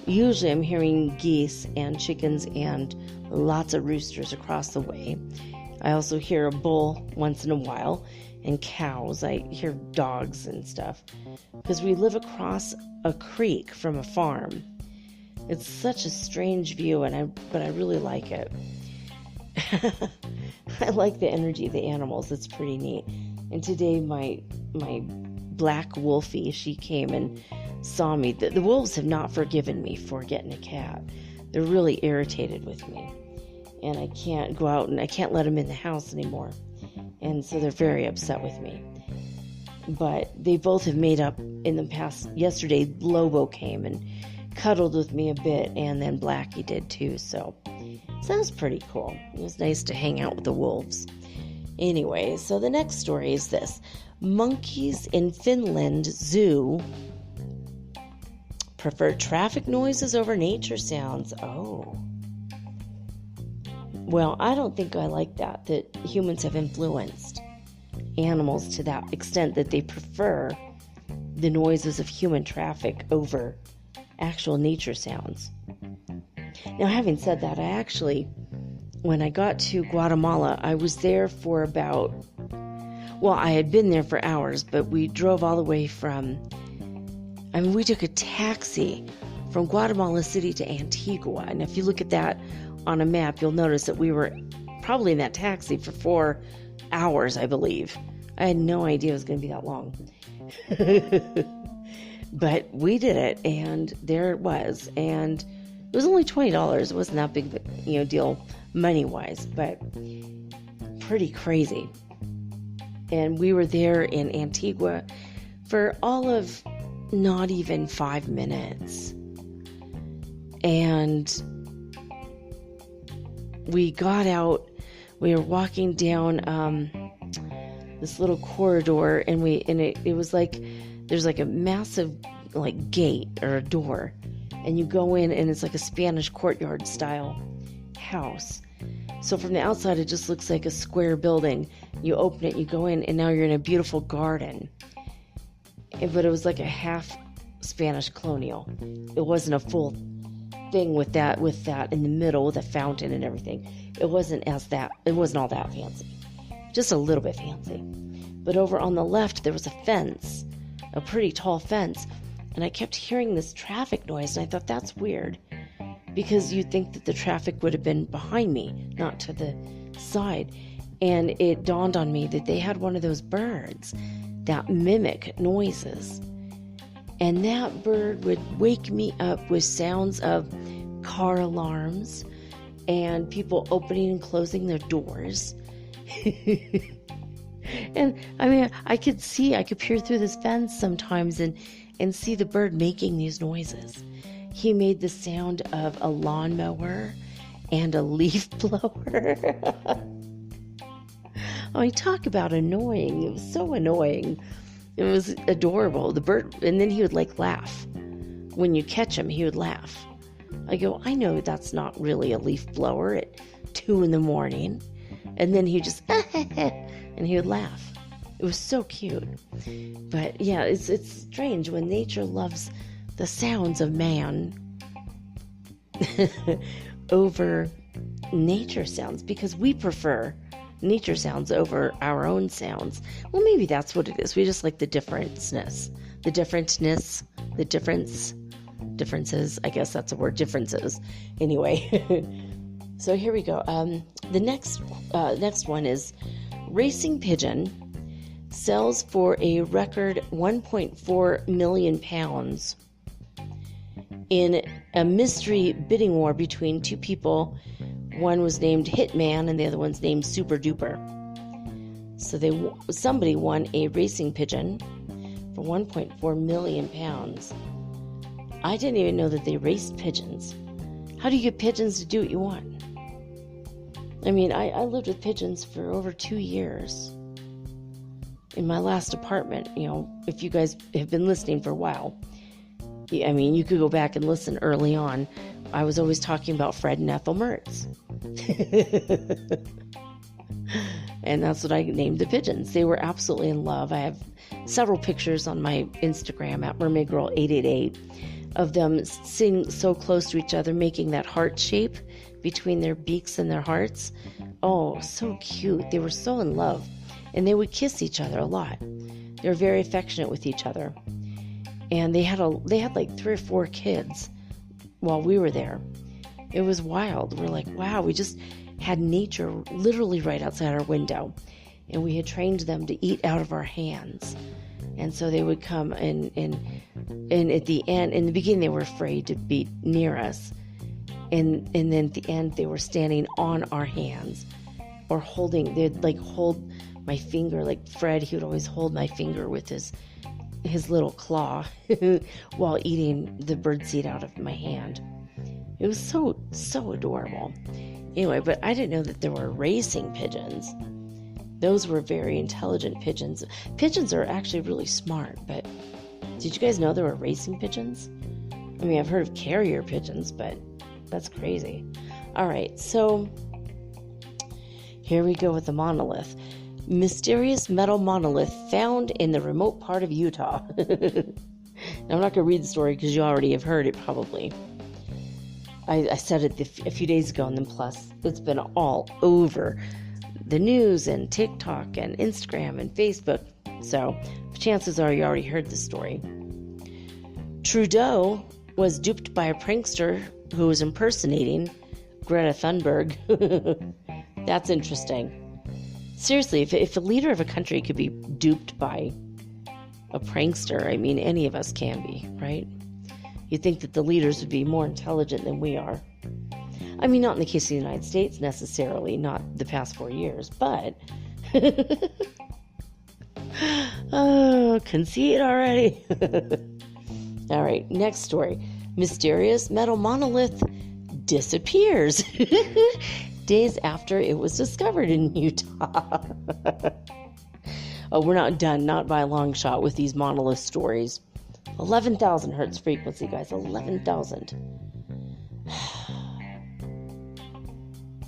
Usually I'm hearing geese and chickens and lots of roosters across the way. I also hear a bull once in a while and cows. I hear dogs and stuff because we live across a creek from a farm. It's such a strange view, but I really like it. I like the energy of the animals. It's pretty neat. And today my black wolfie, she came and saw me. The wolves have not forgiven me for getting a cat. They're really irritated with me. And I can't go out and I can't let them in the house anymore. And so they're very upset with me. But they both have made up in the past. Yesterday, Lobo came and cuddled with me a bit, and then Blackie did too. So that was pretty cool. It was nice to hang out with the wolves. Anyway, so the next story is this. Monkeys in Finland zoo prefer traffic noises over nature sounds. Oh. Well, I don't think I like that humans have influenced animals to that extent that they prefer the noises of human traffic over actual nature sounds. Now, having said that, when I got to Guatemala, I was there for I had been there for hours, but we drove all the way we took a taxi from Guatemala City to Antigua. And if you look at that on a map, you'll notice that we were probably in that taxi for 4 hours, I believe. I had no idea it was going to be that long. But we did it, and there it was. And it was only $20. It wasn't that big of a deal money-wise, but pretty crazy. And we were there in Antigua for all of not even 5 minutes. And we got out, we were walking down this little corridor, and it was like there's like a massive gate or a door, and you go in, and it's like a Spanish courtyard style house. So from the outside it just looks like a square building. You open it, you go in, and now you're in a beautiful garden. But it was like a half Spanish colonial. It wasn't a full thing with that in the middle with a fountain and everything. It wasn't all that fancy. Just a little bit fancy. But over on the left there was a fence, a pretty tall fence, and I kept hearing this traffic noise, and I thought that's weird because you'd think that the traffic would have been behind me, not to the side. And it dawned on me that they had one of those birds that mimic noises. And that bird would wake me up with sounds of car alarms and people opening and closing their doors. And I could peer through this fence sometimes and see the bird making these noises. He made the sound of a lawnmower and a leaf blower. Talk about annoying. It was so annoying. It was adorable. The bird, and then he would laugh. When you catch him, he would laugh. I go, I know that's not really a leaf blower at 2 a.m. And then he just, and he would laugh. It was so cute. But yeah, it's strange when nature loves the sounds of man over nature sounds, because we prefer nature sounds over our own sounds. Well, maybe that's what it is. We just like the differences. I guess that's a word, differences. Anyway, so here we go. The next one is racing pigeon sells for a record 1.4 million pounds in a mystery bidding war between two people. One was named Hitman and the other one's named Super Duper. So somebody won a racing pigeon for 1.4 million pounds. I didn't even know that they raced pigeons. How do you get pigeons to do what you want? I lived with pigeons for over 2 years in my last apartment. If you guys have been listening for a while, you could go back and listen early on. I was always talking about Fred and Ethel Mertz. And that's what I named the pigeons. They were absolutely in love. I have several pictures on my Instagram at mermaidgirl888 of them sitting so close to each other, making that heart shape between their beaks and their hearts. Oh, so cute. They were so in love. And they would kiss each other a lot. They were very affectionate with each other. And they had like 3 or 4 kids while we were there. It was wild. We're like, wow, we just had nature literally right outside our window. And we had trained them to eat out of our hands. And so they would come and at the end, in the beginning, they were afraid to be near us. And then at the end, they were standing on our hands or they'd like hold my finger. Like Fred, he would always hold my finger with his little claw while eating the birdseed out of my hand. It was so adorable. Anyway, but I didn't know that there were racing pigeons. Those were very intelligent pigeons. Pigeons are actually really smart, but did you guys know there were racing pigeons? I mean, I've heard of carrier pigeons, but that's crazy. All right, so here we go with the monolith. Mysterious metal monolith found in the remote part of Utah. Now, I'm not going to read the story because you already have heard it probably. I said it a few days ago, and then plus it's been all over the news and TikTok and Instagram and Facebook. So chances are you already heard the story. Trudeau was duped by a prankster who was impersonating Greta Thunberg. That's interesting. Seriously, if a leader of a country could be duped by a prankster, I mean, any of us can be, right? You'd think that the leaders would be more intelligent than we are. I mean, not in the case of the United States necessarily, not the past 4 years, but... Oh, conceit already. All right, next story. Mysterious metal monolith disappears days after it was discovered in Utah. Oh, we're not done, not by a long shot, with these monolith stories. 11,000 hertz frequency, guys. 11,000.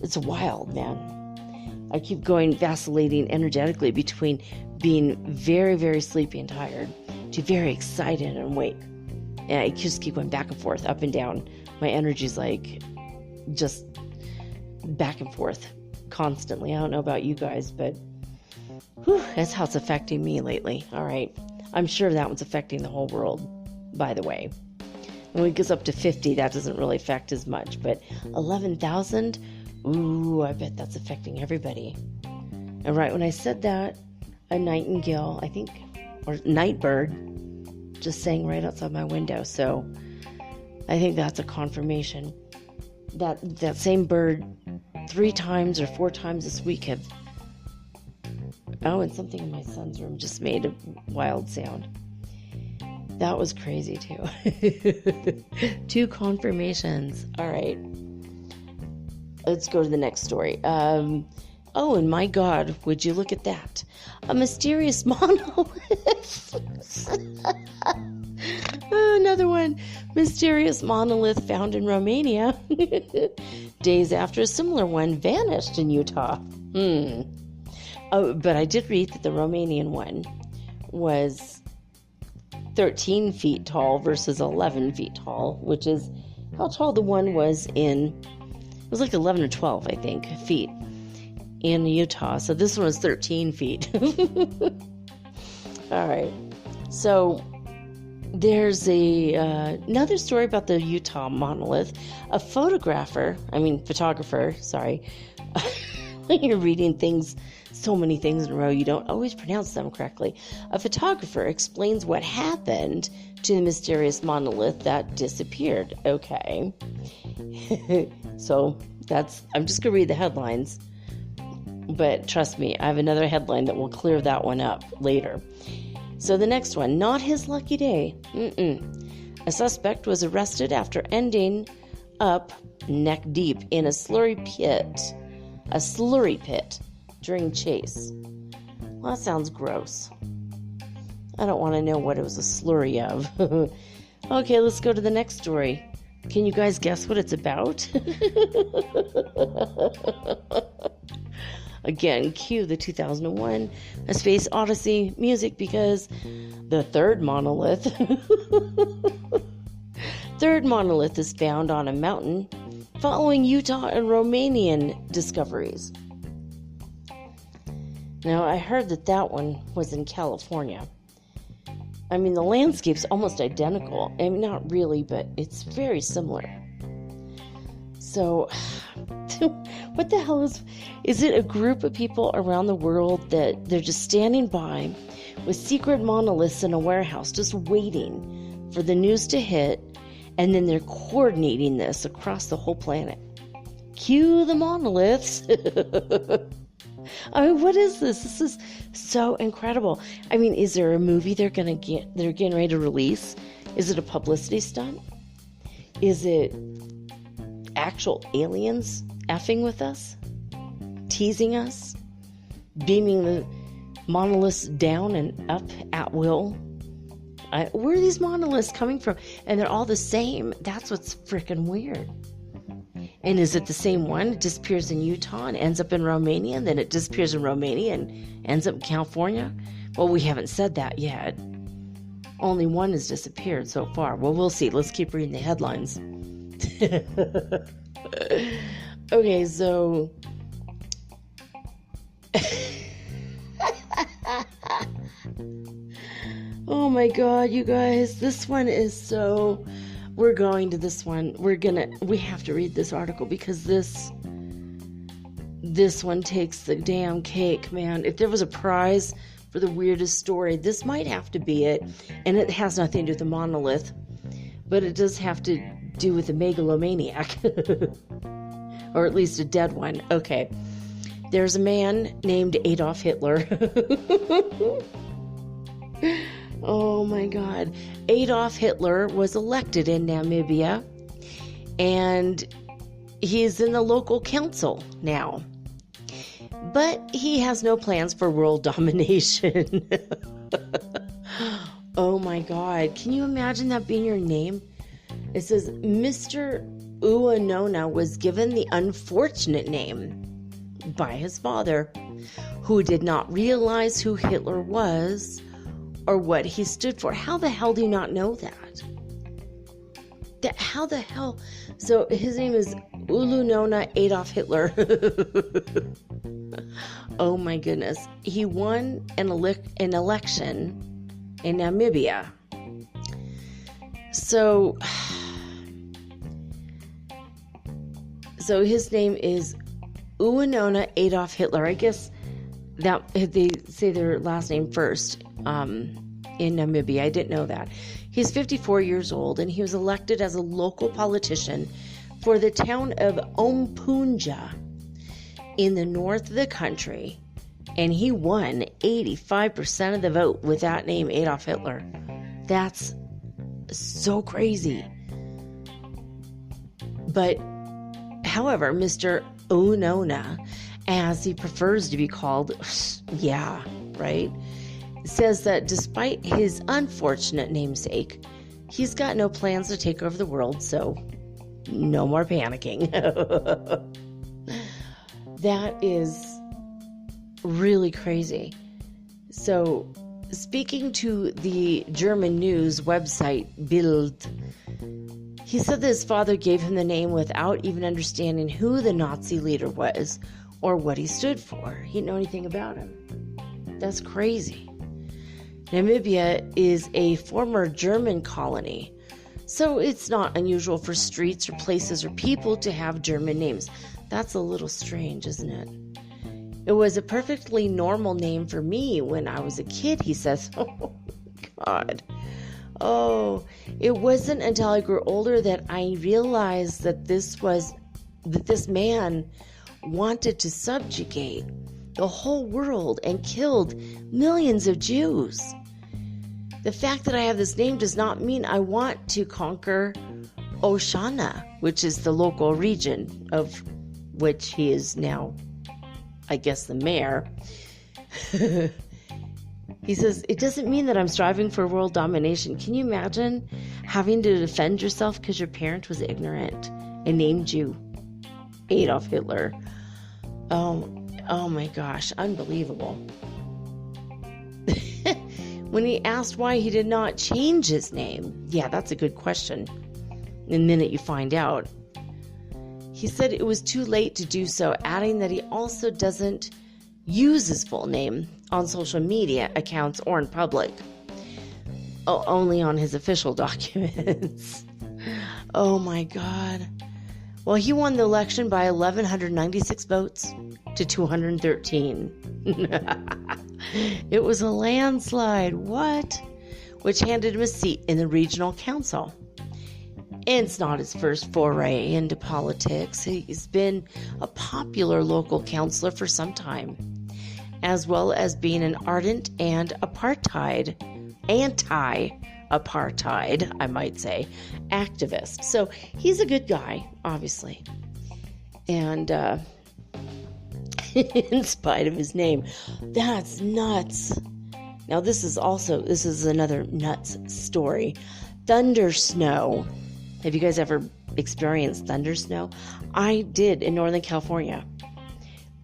It's wild, man. I keep vacillating energetically between being very, very sleepy and tired to very excited and awake. And I just keep going back and forth, up and down. My energy's like just back and forth constantly. I don't know about you guys, but that's how it's affecting me lately. All right. I'm sure that one's affecting the whole world, by the way. When it gets up to 50, that doesn't really affect as much. But 11,000, ooh, I bet that's affecting everybody. And right when I said that, a nightingale, I think, or nightbird, just sang right outside my window. So I think that's a confirmation that same bird 3 times or 4 times this week have... Oh, and something in my son's room just made a wild sound. That was crazy, too. 2 confirmations. All right. Let's go to the next story. Oh, and my God, would you look at that? A mysterious monolith. Another one. Mysterious monolith found in Romania. Days after a similar one vanished in Utah. Oh, but I did read that the Romanian one was 13 feet tall versus 11 feet tall, which is how tall the one was it was like 11 or 12, I think, feet in Utah. So this one was 13 feet. All right. So there's another story about the Utah monolith. A photographer, sorry. When you're reading so many things in a row, you don't always pronounce them correctly. A photographer explains what happened to the mysterious monolith that disappeared. Okay. So I'm just going to read the headlines. But trust me, I have another headline that will clear that one up later. So the next one, not his lucky day. A suspect was arrested after ending up neck deep in a slurry pit during chase. Well, that sounds gross. I don't want to know what it was a slurry of. Okay, let's go to the next story. Can you guys guess what it's about? Again, cue the 2001 A Space Odyssey music, because the third monolith is found on a mountain following Utah and Romanian discoveries. Now, I heard that one was in California. I mean, the landscape's almost identical. I mean, not really, but it's very similar. So, what the hell is it a group of people around the world that they're just standing by with secret monoliths in a warehouse, just waiting for the news to hit, and then they're coordinating this across the whole planet? Cue the monoliths. I mean, what is this? This is so incredible. I mean, is there a movie they're getting ready to release? Is it a publicity stunt? Is it actual aliens effing with us? Teasing us? Beaming the monoliths down and up at will? Where are these monoliths coming from? And they're all the same. That's what's freaking weird. And is it the same one? It disappears in Utah and ends up in Romania, and then it disappears in Romania and ends up in California? Well, we haven't said that yet. Only one has disappeared so far. Well, we'll see. Let's keep reading the headlines. Okay, so... Oh my God, you guys. This one is so... We're going to this one. We have to read this article, because this one takes the damn cake, man. If there was a prize for the weirdest story, this might have to be it. And it has nothing to do with the monolith, but it does have to do with a megalomaniac. Or at least a dead one. Okay. There's a man named Adolf Hitler. Oh my God. Adolf Hitler was elected in Namibia, and he's in the local council now. But he has no plans for world domination. Oh my God. Can you imagine that being your name? It says, Mr. Uwanona was given the unfortunate name by his father, who did not realize who Hitler was or what he stood for. How the hell do you not know that? How the hell? So his name is Uwanona Adolf Hitler. Oh my goodness. He won an election in Namibia. So his name is Uwanona Adolf Hitler. I guess that they say their last name first in Namibia. I didn't know that. He's 54 years old, and he was elected as a local politician for the town of Ompunja in the north of the country, and he won 85% of the vote with that name, Adolf Hitler. That's so crazy. But, however, Mr. Uwanona, as he prefers to be called, yeah, right, says that despite his unfortunate namesake, he's got no plans to take over the world, so no more panicking. That is really crazy. So, speaking to the German news website Bild, he said that his father gave him the name without even understanding who the Nazi leader was or what he stood for. He didn't know anything about him. That's crazy. Namibia is a former German colony, so it's not unusual for streets or places or people to have German names. That's a little strange, isn't it? It was a perfectly normal name for me when I was a kid, he says. Oh, God. Oh, it wasn't until I grew older that I realized that this man wanted to subjugate the whole world and killed millions of Jews. The fact that I have this name does not mean I want to conquer Oshana, which is the local region of which he is now, I guess, the mayor. He says, it doesn't mean that I'm striving for world domination. Can you imagine having to defend yourself because your parent was ignorant and named you Adolf Hitler? Oh Oh my gosh, unbelievable. When he asked why he did not change his name, yeah, that's a good question. The minute you find out, he said it was too late to do so, adding that he also doesn't use his full name on social media accounts or in public. Oh, only on his official documents. Oh my God. Well, he won the election by 1,196 votes to 213. It was a landslide. What? Which handed him a seat in the regional council. And it's not his first foray into politics. He's been a popular local councillor for some time, as well as being an ardent and anti-apartheid, I might say, activist. So he's a good guy, obviously. And in spite of his name, that's nuts. Now this is another nuts story. Thunder snow. Have you guys ever experienced thunder snow? I did in Northern California.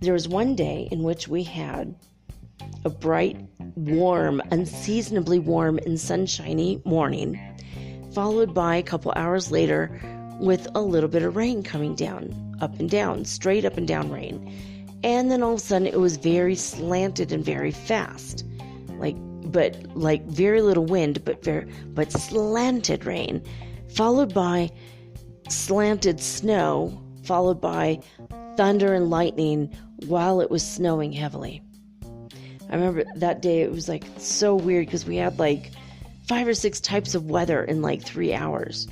There was one day in which we had a bright, warm, unseasonably warm and sunshiny morning, followed by a couple hours later with a little bit of rain coming down, up and down, straight up and down rain. And then all of a sudden it was very slanted and very fast, like very little wind, but slanted rain, followed by slanted snow, followed by thunder and lightning while it was snowing heavily. I remember that day it was like so weird because we had like 5 or 6 types of weather in like 3 hours.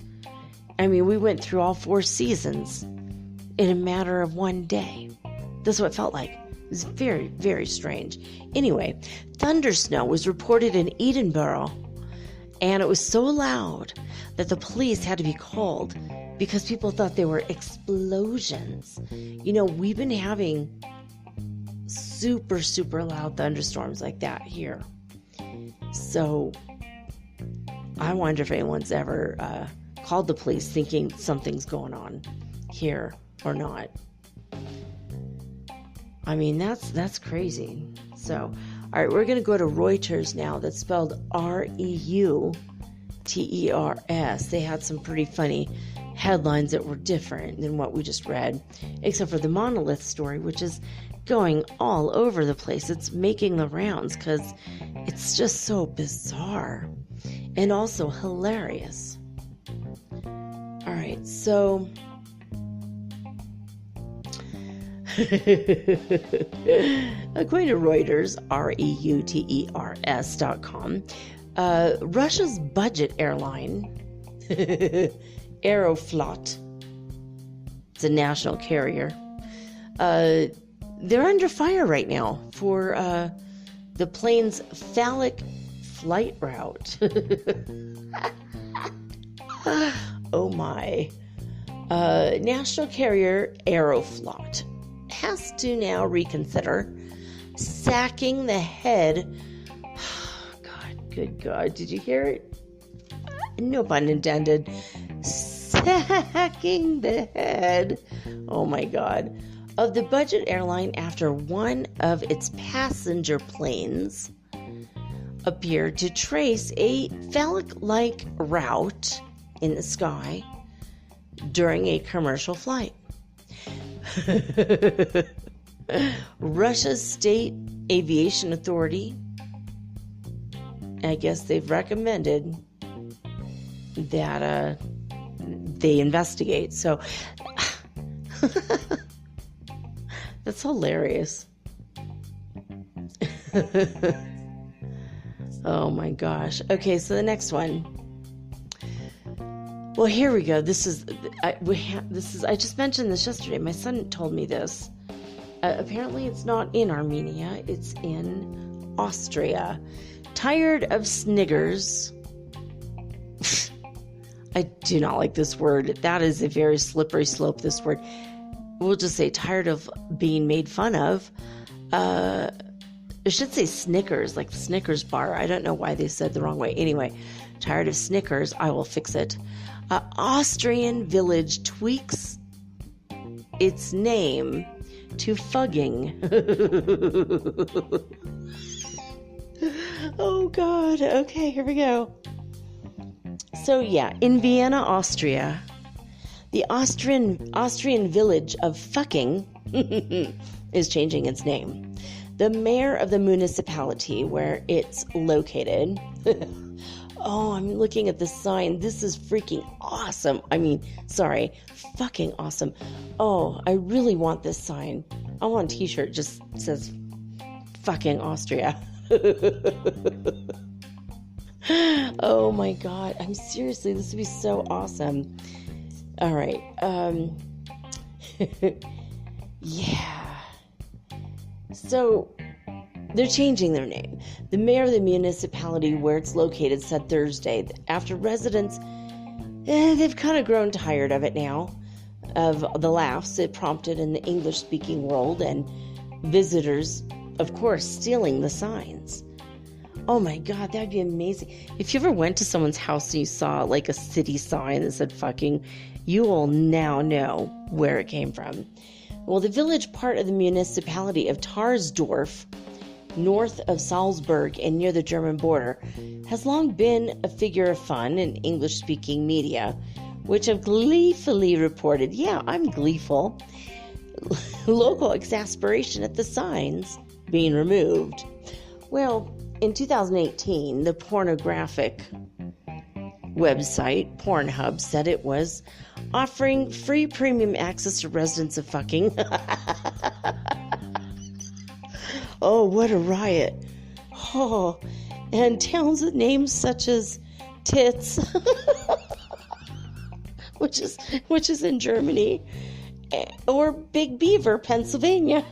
I mean, we went through all 4 seasons in a matter of one day. That's what it felt like. It was very, very strange. Anyway, thunder snow was reported in Edinburgh, and it was so loud that the police had to be called because people thought they were explosions. You know, we've been having super, super loud thunderstorms like that here. So I wonder if anyone's ever called the police thinking something's going on here or not. I mean, that's crazy. So, all right, we're going to go to Reuters now. That's spelled Reuters. They had some pretty funny headlines that were different than what we just read, except for the monolith story, which is going all over the place. It's making the rounds because it's just so bizarre and also hilarious. All right, so according to Reuters, Reuters.com, Russia's budget airline, Aeroflot, it's a national carrier, they're under fire right now for the plane's phallic flight route. Oh my. National carrier Aeroflot has to now reconsider sacking the head. Good God, did you hear it? No pun intended. Sacking the head, oh my God, of the budget airline after one of its passenger planes appeared to trace a phallic-like route in the sky during a commercial flight. Russia's state aviation authority, I guess they've recommended that they investigate. So that's hilarious. Oh my gosh. Okay, so the next one. Well, here we go. I just mentioned this yesterday. My son told me this. Apparently it's not in Armenia. It's in Austria. Tired of Snickers. I do not like this word. That is a very slippery slope, this word. We'll just say tired of being made fun of. I should say Snickers, like the Snickers bar. I don't know why they said the wrong way. Anyway, tired of Snickers. I will fix it. Austrian village tweaks its name to fugging. Oh, God. Okay, here we go. So, yeah, in Vienna, Austria, the Austrian village of Fucking is changing its name. The mayor of the municipality where it's located. Oh, I'm looking at the sign. This is freaking awesome. Fucking awesome. Oh, I really want this sign. I want a t-shirt just says fucking Austria. Oh my God. Seriously, this would be so awesome. All right. Yeah. So they're changing their name. The mayor of the municipality where it's located said Thursday that after residents, they've kind of grown tired of it now, of the laughs it prompted in the English-speaking world and visitors, of course, stealing the signs. Oh my God, that'd be amazing. If you ever went to someone's house and you saw like a city sign that said fucking, you will now know where it came from. Well, the village part of the municipality of Tarsdorf, north of Salzburg and near the German border, has long been a figure of fun in English-speaking media, which have gleefully reported, yeah, I'm gleeful, local exasperation at the signs being removed. Well, in 2018, the pornographic website Pornhub said it was offering free premium access to residents of Fucking. Oh, what a riot. Oh, and towns with names such as Tits, which is in Germany, or Big Beaver, Pennsylvania.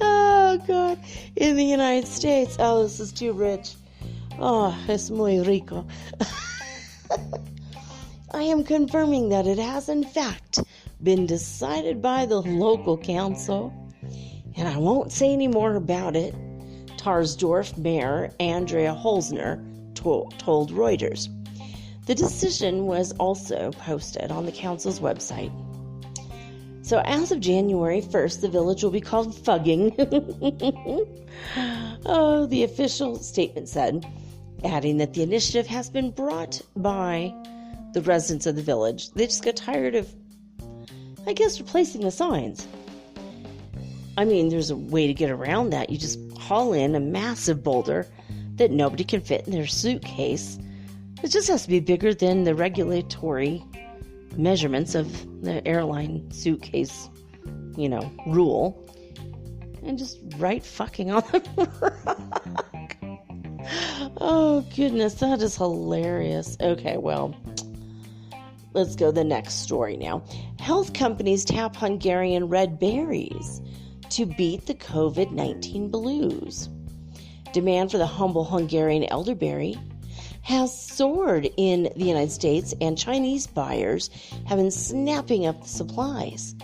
Oh, God. In the United States. Oh, this is too rich. Oh, es muy rico. I am confirming that it has, in fact, been decided by the local council, and I won't say any more about it, Tarsdorf Mayor Andrea Holzner told Reuters. The decision was also posted on the council's website. So as of January 1st, the village will be called Fugging. Oh, the official statement said, adding that the initiative has been brought by the residents of the village. They just got tired of, I guess, replacing the signs. I mean, there's a way to get around that. You just haul in a massive boulder that nobody can fit in their suitcase. It just has to be bigger than the regulatory measurements of the airline suitcase, rule. And just write fucking on the rock. Oh, goodness, that is hilarious. Okay, well, let's go to the next story now. Health companies tap Hungarian red berries to beat the COVID-19 blues. Demand for the humble Hungarian elderberry has soared in the United States, and Chinese buyers have been snapping up the supplies,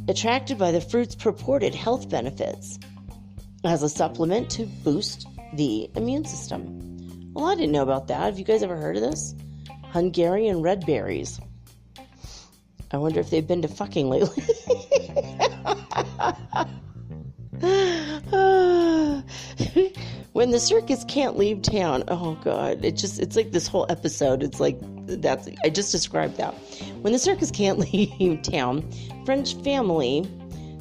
attracted by the fruit's purported health benefits as a supplement to boost the immune system. Well, I didn't know about that. Have you guys ever heard of this? Hungarian red berries. I wonder if they've been to Fucking lately. When the circus can't leave town. Oh, God. It's like this whole episode. It's like, I just described that. When the circus can't leave town, French family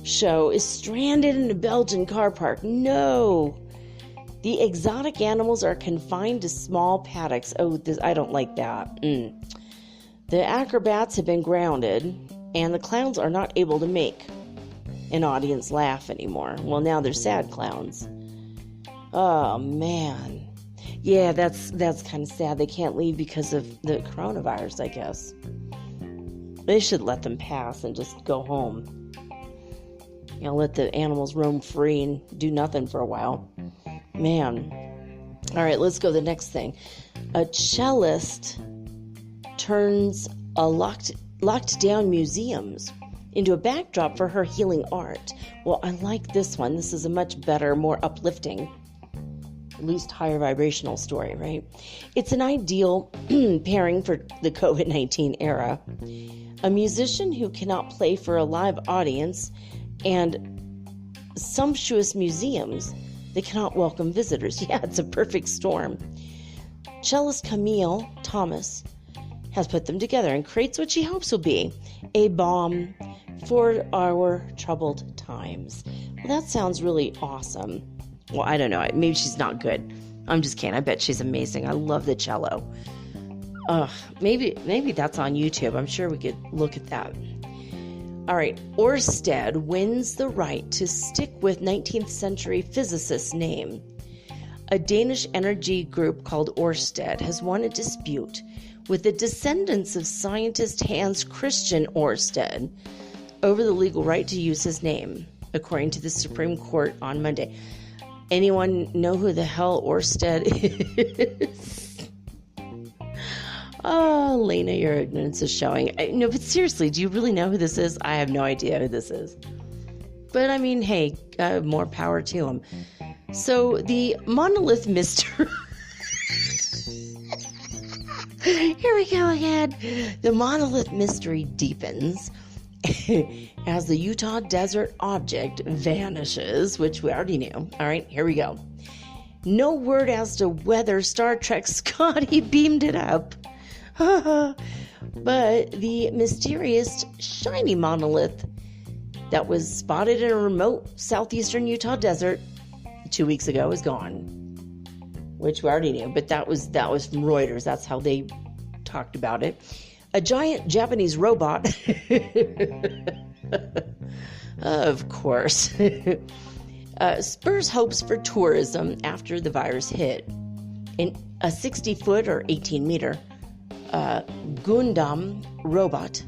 show is stranded in a Belgian car park. No. The exotic animals are confined to small paddocks. Oh, I don't like that. The acrobats have been grounded, and the clowns are not able to make an audience laugh anymore. Well, now they're sad clowns. Oh, man. Yeah, that's kind of sad. They can't leave because of the coronavirus, I guess. They should let them pass and just go home. Let the animals roam free and do nothing for a while. Man. All right, let's go to the next thing. A cellist turns a locked down museums into a backdrop for her healing art. Well, I like this one. This is a much better, more uplifting, at least higher vibrational story, right? It's an ideal pairing for the COVID-19 era. A musician who cannot play for a live audience, and sumptuous museums that cannot welcome visitors. Yeah, it's a perfect storm. Cellist Camille Thomas has put them together and creates what she hopes will be a balm for our troubled times. Well, that sounds really awesome. Well, I don't know. Maybe she's not good. I'm just kidding. I bet she's amazing. I love the cello. Maybe that's on YouTube. I'm sure we could look at that. All right. Ørsted wins the right to stick with 19th century physicist's name. A Danish energy group called Ørsted has won a dispute with the descendants of scientist Hans Christian Ørsted over the legal right to use his name, according to the Supreme Court on Monday. Anyone know who the hell Ørsted is? Oh, Lena, your ignorance is showing. No, but seriously, do you really know who this is? I have no idea who this is. But I mean, hey, more power to him. So the monolith mystery... Here we go again. The monolith mystery deepens as the Utah desert object vanishes, which we already knew. All right, here we go. No word as to whether Star Trek Scotty beamed it up. But the mysterious shiny monolith that was spotted in a remote southeastern Utah desert 2 weeks ago is gone, which we already knew, but that was from Reuters. That's how they talked about it. A giant Japanese robot, of course, spurs hopes for tourism after the virus hit. In a 60-foot or 18-meter Gundam robot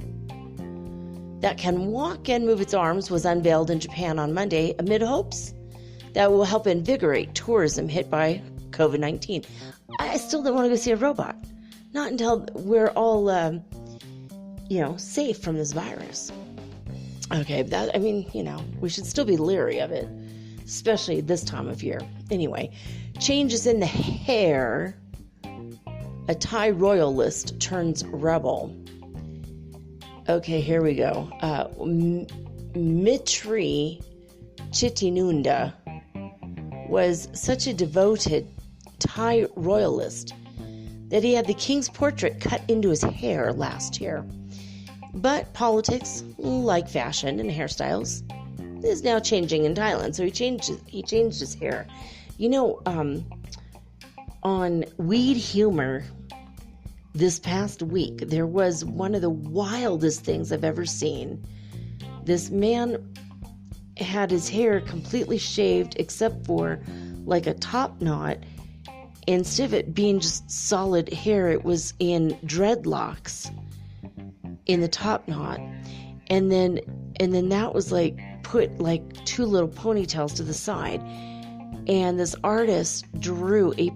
that can walk and move its arms was unveiled in Japan on Monday amid hopes that will help invigorate tourism hit by COVID-19. I still don't want to go see a robot. Not until we're all, safe from this virus. Okay, we should still be leery of it, especially this time of year. Anyway, changes in the hair. A Thai royalist turns rebel. Okay, here we go. Mitri Chitinunda was such a devoted Thai royalist that he had the king's portrait cut into his hair last year. But politics, like fashion and hairstyles, is now changing in Thailand. So he changed his hair. On Weed Humor this past week, there was one of the wildest things I've ever seen. This man had his hair completely shaved except for like a top knot. Instead of it being just solid hair, it was in dreadlocks in the top knot. And then that was like put like two little ponytails to the side. And this artist drew a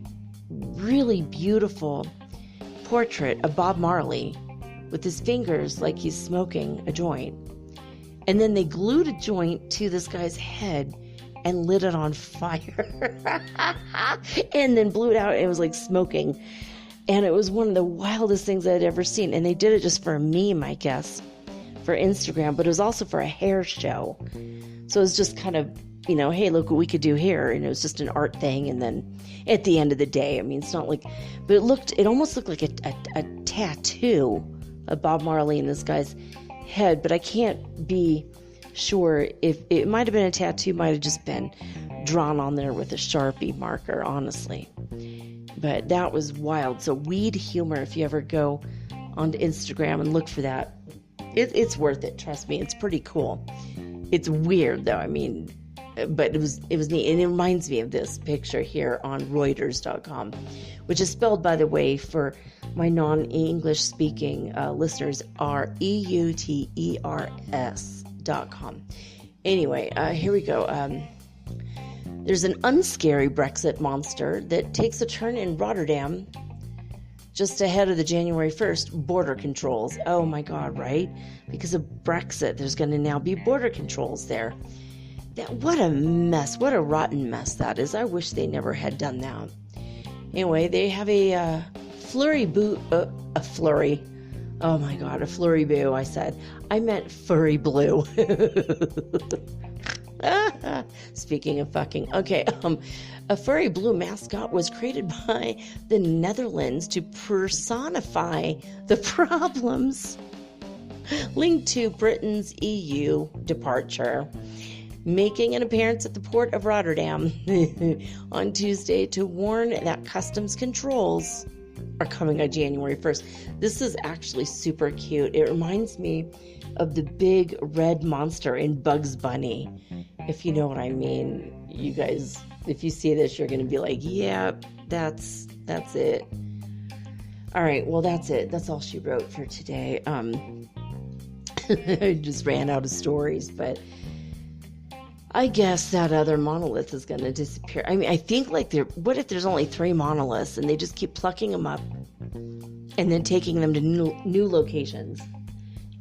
really beautiful portrait of Bob Marley with his fingers like he's smoking a joint. And then they glued a joint to this guy's head and lit it on fire. And then blew it out, and it was like smoking. And it was one of the wildest things I'd ever seen. And they did it just for a meme, I guess, for Instagram, but it was also for a hair show. So it was just kind of, hey, look what we could do here. And it was just an art thing. And then at the end of the day, it's not like, but it almost looked like a tattoo of Bob Marley in this guy's head. But I can't be sure if it might have been a tattoo, might have just been drawn on there with a Sharpie marker, honestly. But that was wild. So Weed Humor, if you ever go onto Instagram and look for that, it's worth it. Trust me, it's pretty cool. It's weird though. But it was neat, and it reminds me of this picture here on Reuters.com, which is spelled, by the way, for my non-English speaking listeners, REUTERS.com. Anyway, here we go. There's an unscary Brexit monster that takes a turn in Rotterdam just ahead of the January 1st border controls. Oh my God, right? Because of Brexit, there's going to now be border controls there. What a mess. What a rotten mess that is. I wish they never had done that. Anyway, they have a flurry Oh my God, a flurry boo, I said. I meant furry blue. Speaking of fucking. Okay, a furry blue mascot was created by the Netherlands to personify the problems linked to Britain's EU departure, making an appearance at the port of Rotterdam on Tuesday to warn that customs controls are coming on January 1st. This is actually super cute. It reminds me of the big red monster in Bugs Bunny, if you know what I mean. You guys, if you see this, you're going to be like, yeah, that's it. All right, well, that's it. That's all she wrote for today. I just ran out of stories, but I guess that other monolith is going to disappear. I mean, I think like what if there's only 3 monoliths and they just keep plucking them up and then taking them to new locations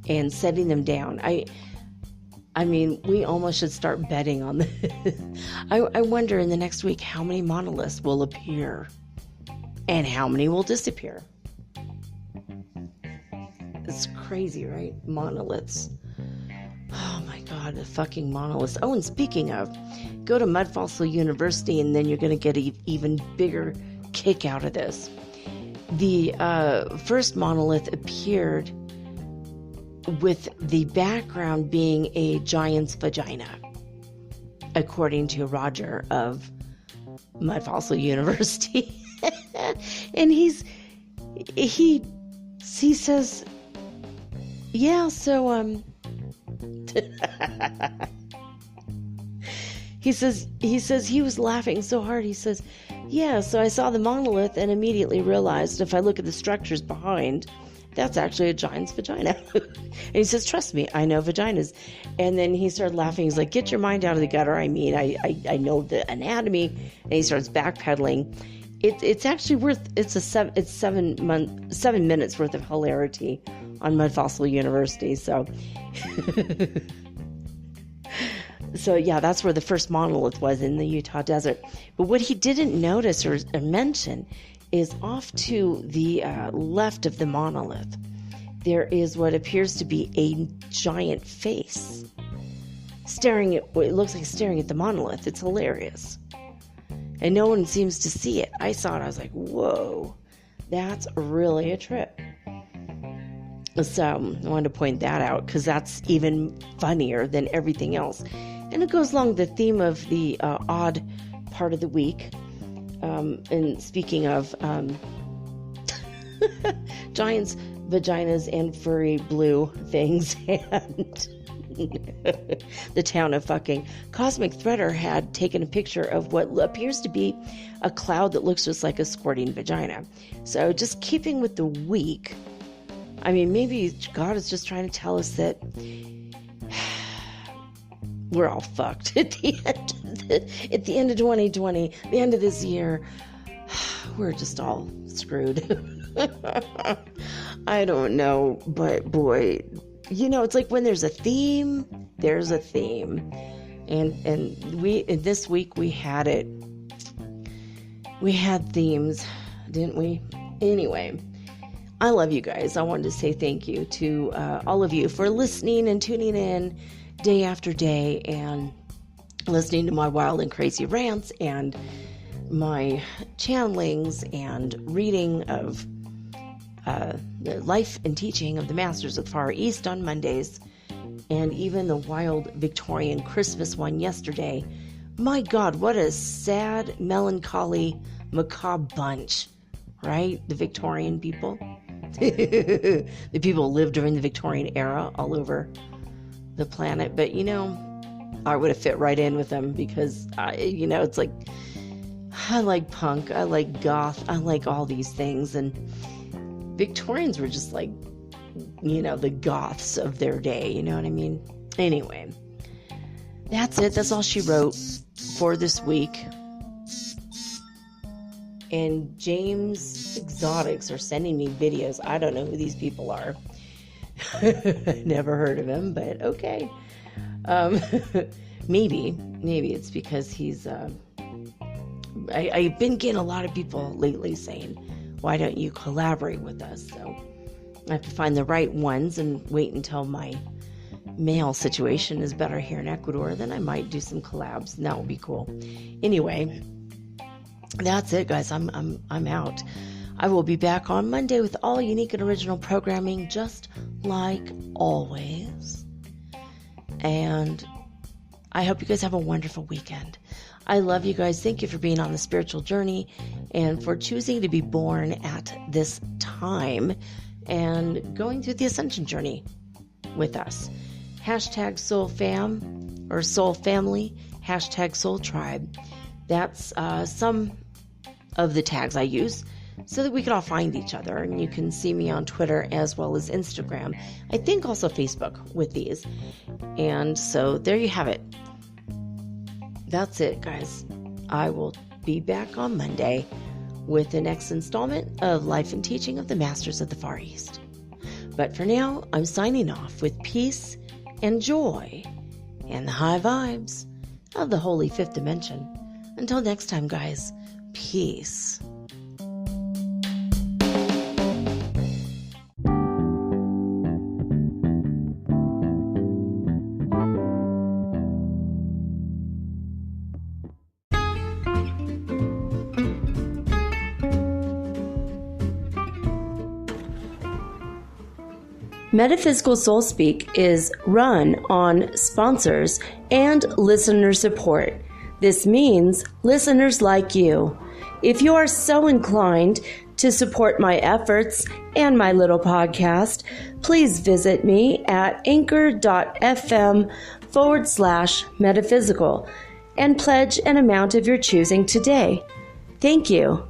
and setting them down? I mean, we almost should start betting on this. I wonder in the next week how many monoliths will appear and how many will disappear. It's crazy, right? Monoliths. Oh my God, the fucking monoliths. Oh, and speaking of, go to Mud Fossil University and then you're going to get an even bigger kick out of this. The first monolith appeared with the background being a giant's vagina, according to Roger of Mud Fossil University. And he says, yeah, so he says he was laughing so hard. He says, yeah, so I saw the monolith and immediately realized if I look at the structures behind, that's actually a giant's vagina. And he says, trust me, I know vaginas. And then he started laughing. He's like, get your mind out of the gutter. I mean, I know the anatomy. And he starts backpedaling. It's actually it's 7 minutes worth of hilarity on Mud Fossil University. So, so yeah, that's where the first monolith was, in the Utah desert. But what he didn't notice or mention is off to the left of the monolith, there is what appears to be a giant face staring at what it looks like staring at the monolith. It's hilarious. And no one seems to see it. I saw it. I was like, whoa, that's really a trip. So I wanted to point that out because that's even funnier than everything else. And it goes along the theme of the odd part of the week. And speaking of giants, vaginas, and furry blue things, and the town of fucking Cosmic Threader had taken a picture of what appears to be a cloud that looks just like a squirting vagina. So just keeping with the week, I mean, maybe God is just trying to tell us that we're all fucked at the end of 2020, the end of this year. We're just all screwed. I don't know, but boy, you know, it's like when there's a theme, there's a theme. And this week we had it. We had themes, didn't we? Anyway, I love you guys. I wanted to say thank you to all of you for listening and tuning in day after day and listening to my wild and crazy rants and my channelings and reading of the life and teaching of the Masters of the Far East on Mondays, and even the wild Victorian Christmas one yesterday. My God, what a sad, melancholy, macabre bunch, right? The Victorian people. The people who lived during the Victorian era all over the planet. But, you know, I would have fit right in with them because, you know, it's like, I like punk, I like goth, I like all these things. And Victorians were just like, you know, the goths of their day, you know what I mean? Anyway, that's it. That's all she wrote for this week. And James Exotics are sending me videos. I don't know who these people are. Never heard of him, but okay. Maybe it's because he's I've been getting a lot of people lately saying, why don't you collaborate with us? So I have to find the right ones and wait until my mail situation is better here in Ecuador. Then I might do some collabs, and that will be cool. Anyway, that's it, guys. I'm out. I will be back on Monday with all unique and original programming, just like always. And I hope you guys have a wonderful weekend. I love you guys. Thank you for being on the spiritual journey and for choosing to be born at this time and going through the ascension journey with us. Hashtag Soul Fam or Soul Family, hashtag Soul Tribe. That's some of the tags I use so that we can all find each other. And you can see me on Twitter as well as Instagram. I think also Facebook with these. And so there you have it. That's it, guys. I will be back on Monday with the next installment of Life and Teaching of the Masters of the Far East. But for now, I'm signing off with peace and joy and the high vibes of the Holy Fifth Dimension. Until next time, guys, peace. Metaphysical Soul Speak is run on sponsors and listener support. This means listeners like you. If you are so inclined to support my efforts and my little podcast, please visit me at anchor.fm/metaphysical and pledge an amount of your choosing today. Thank you.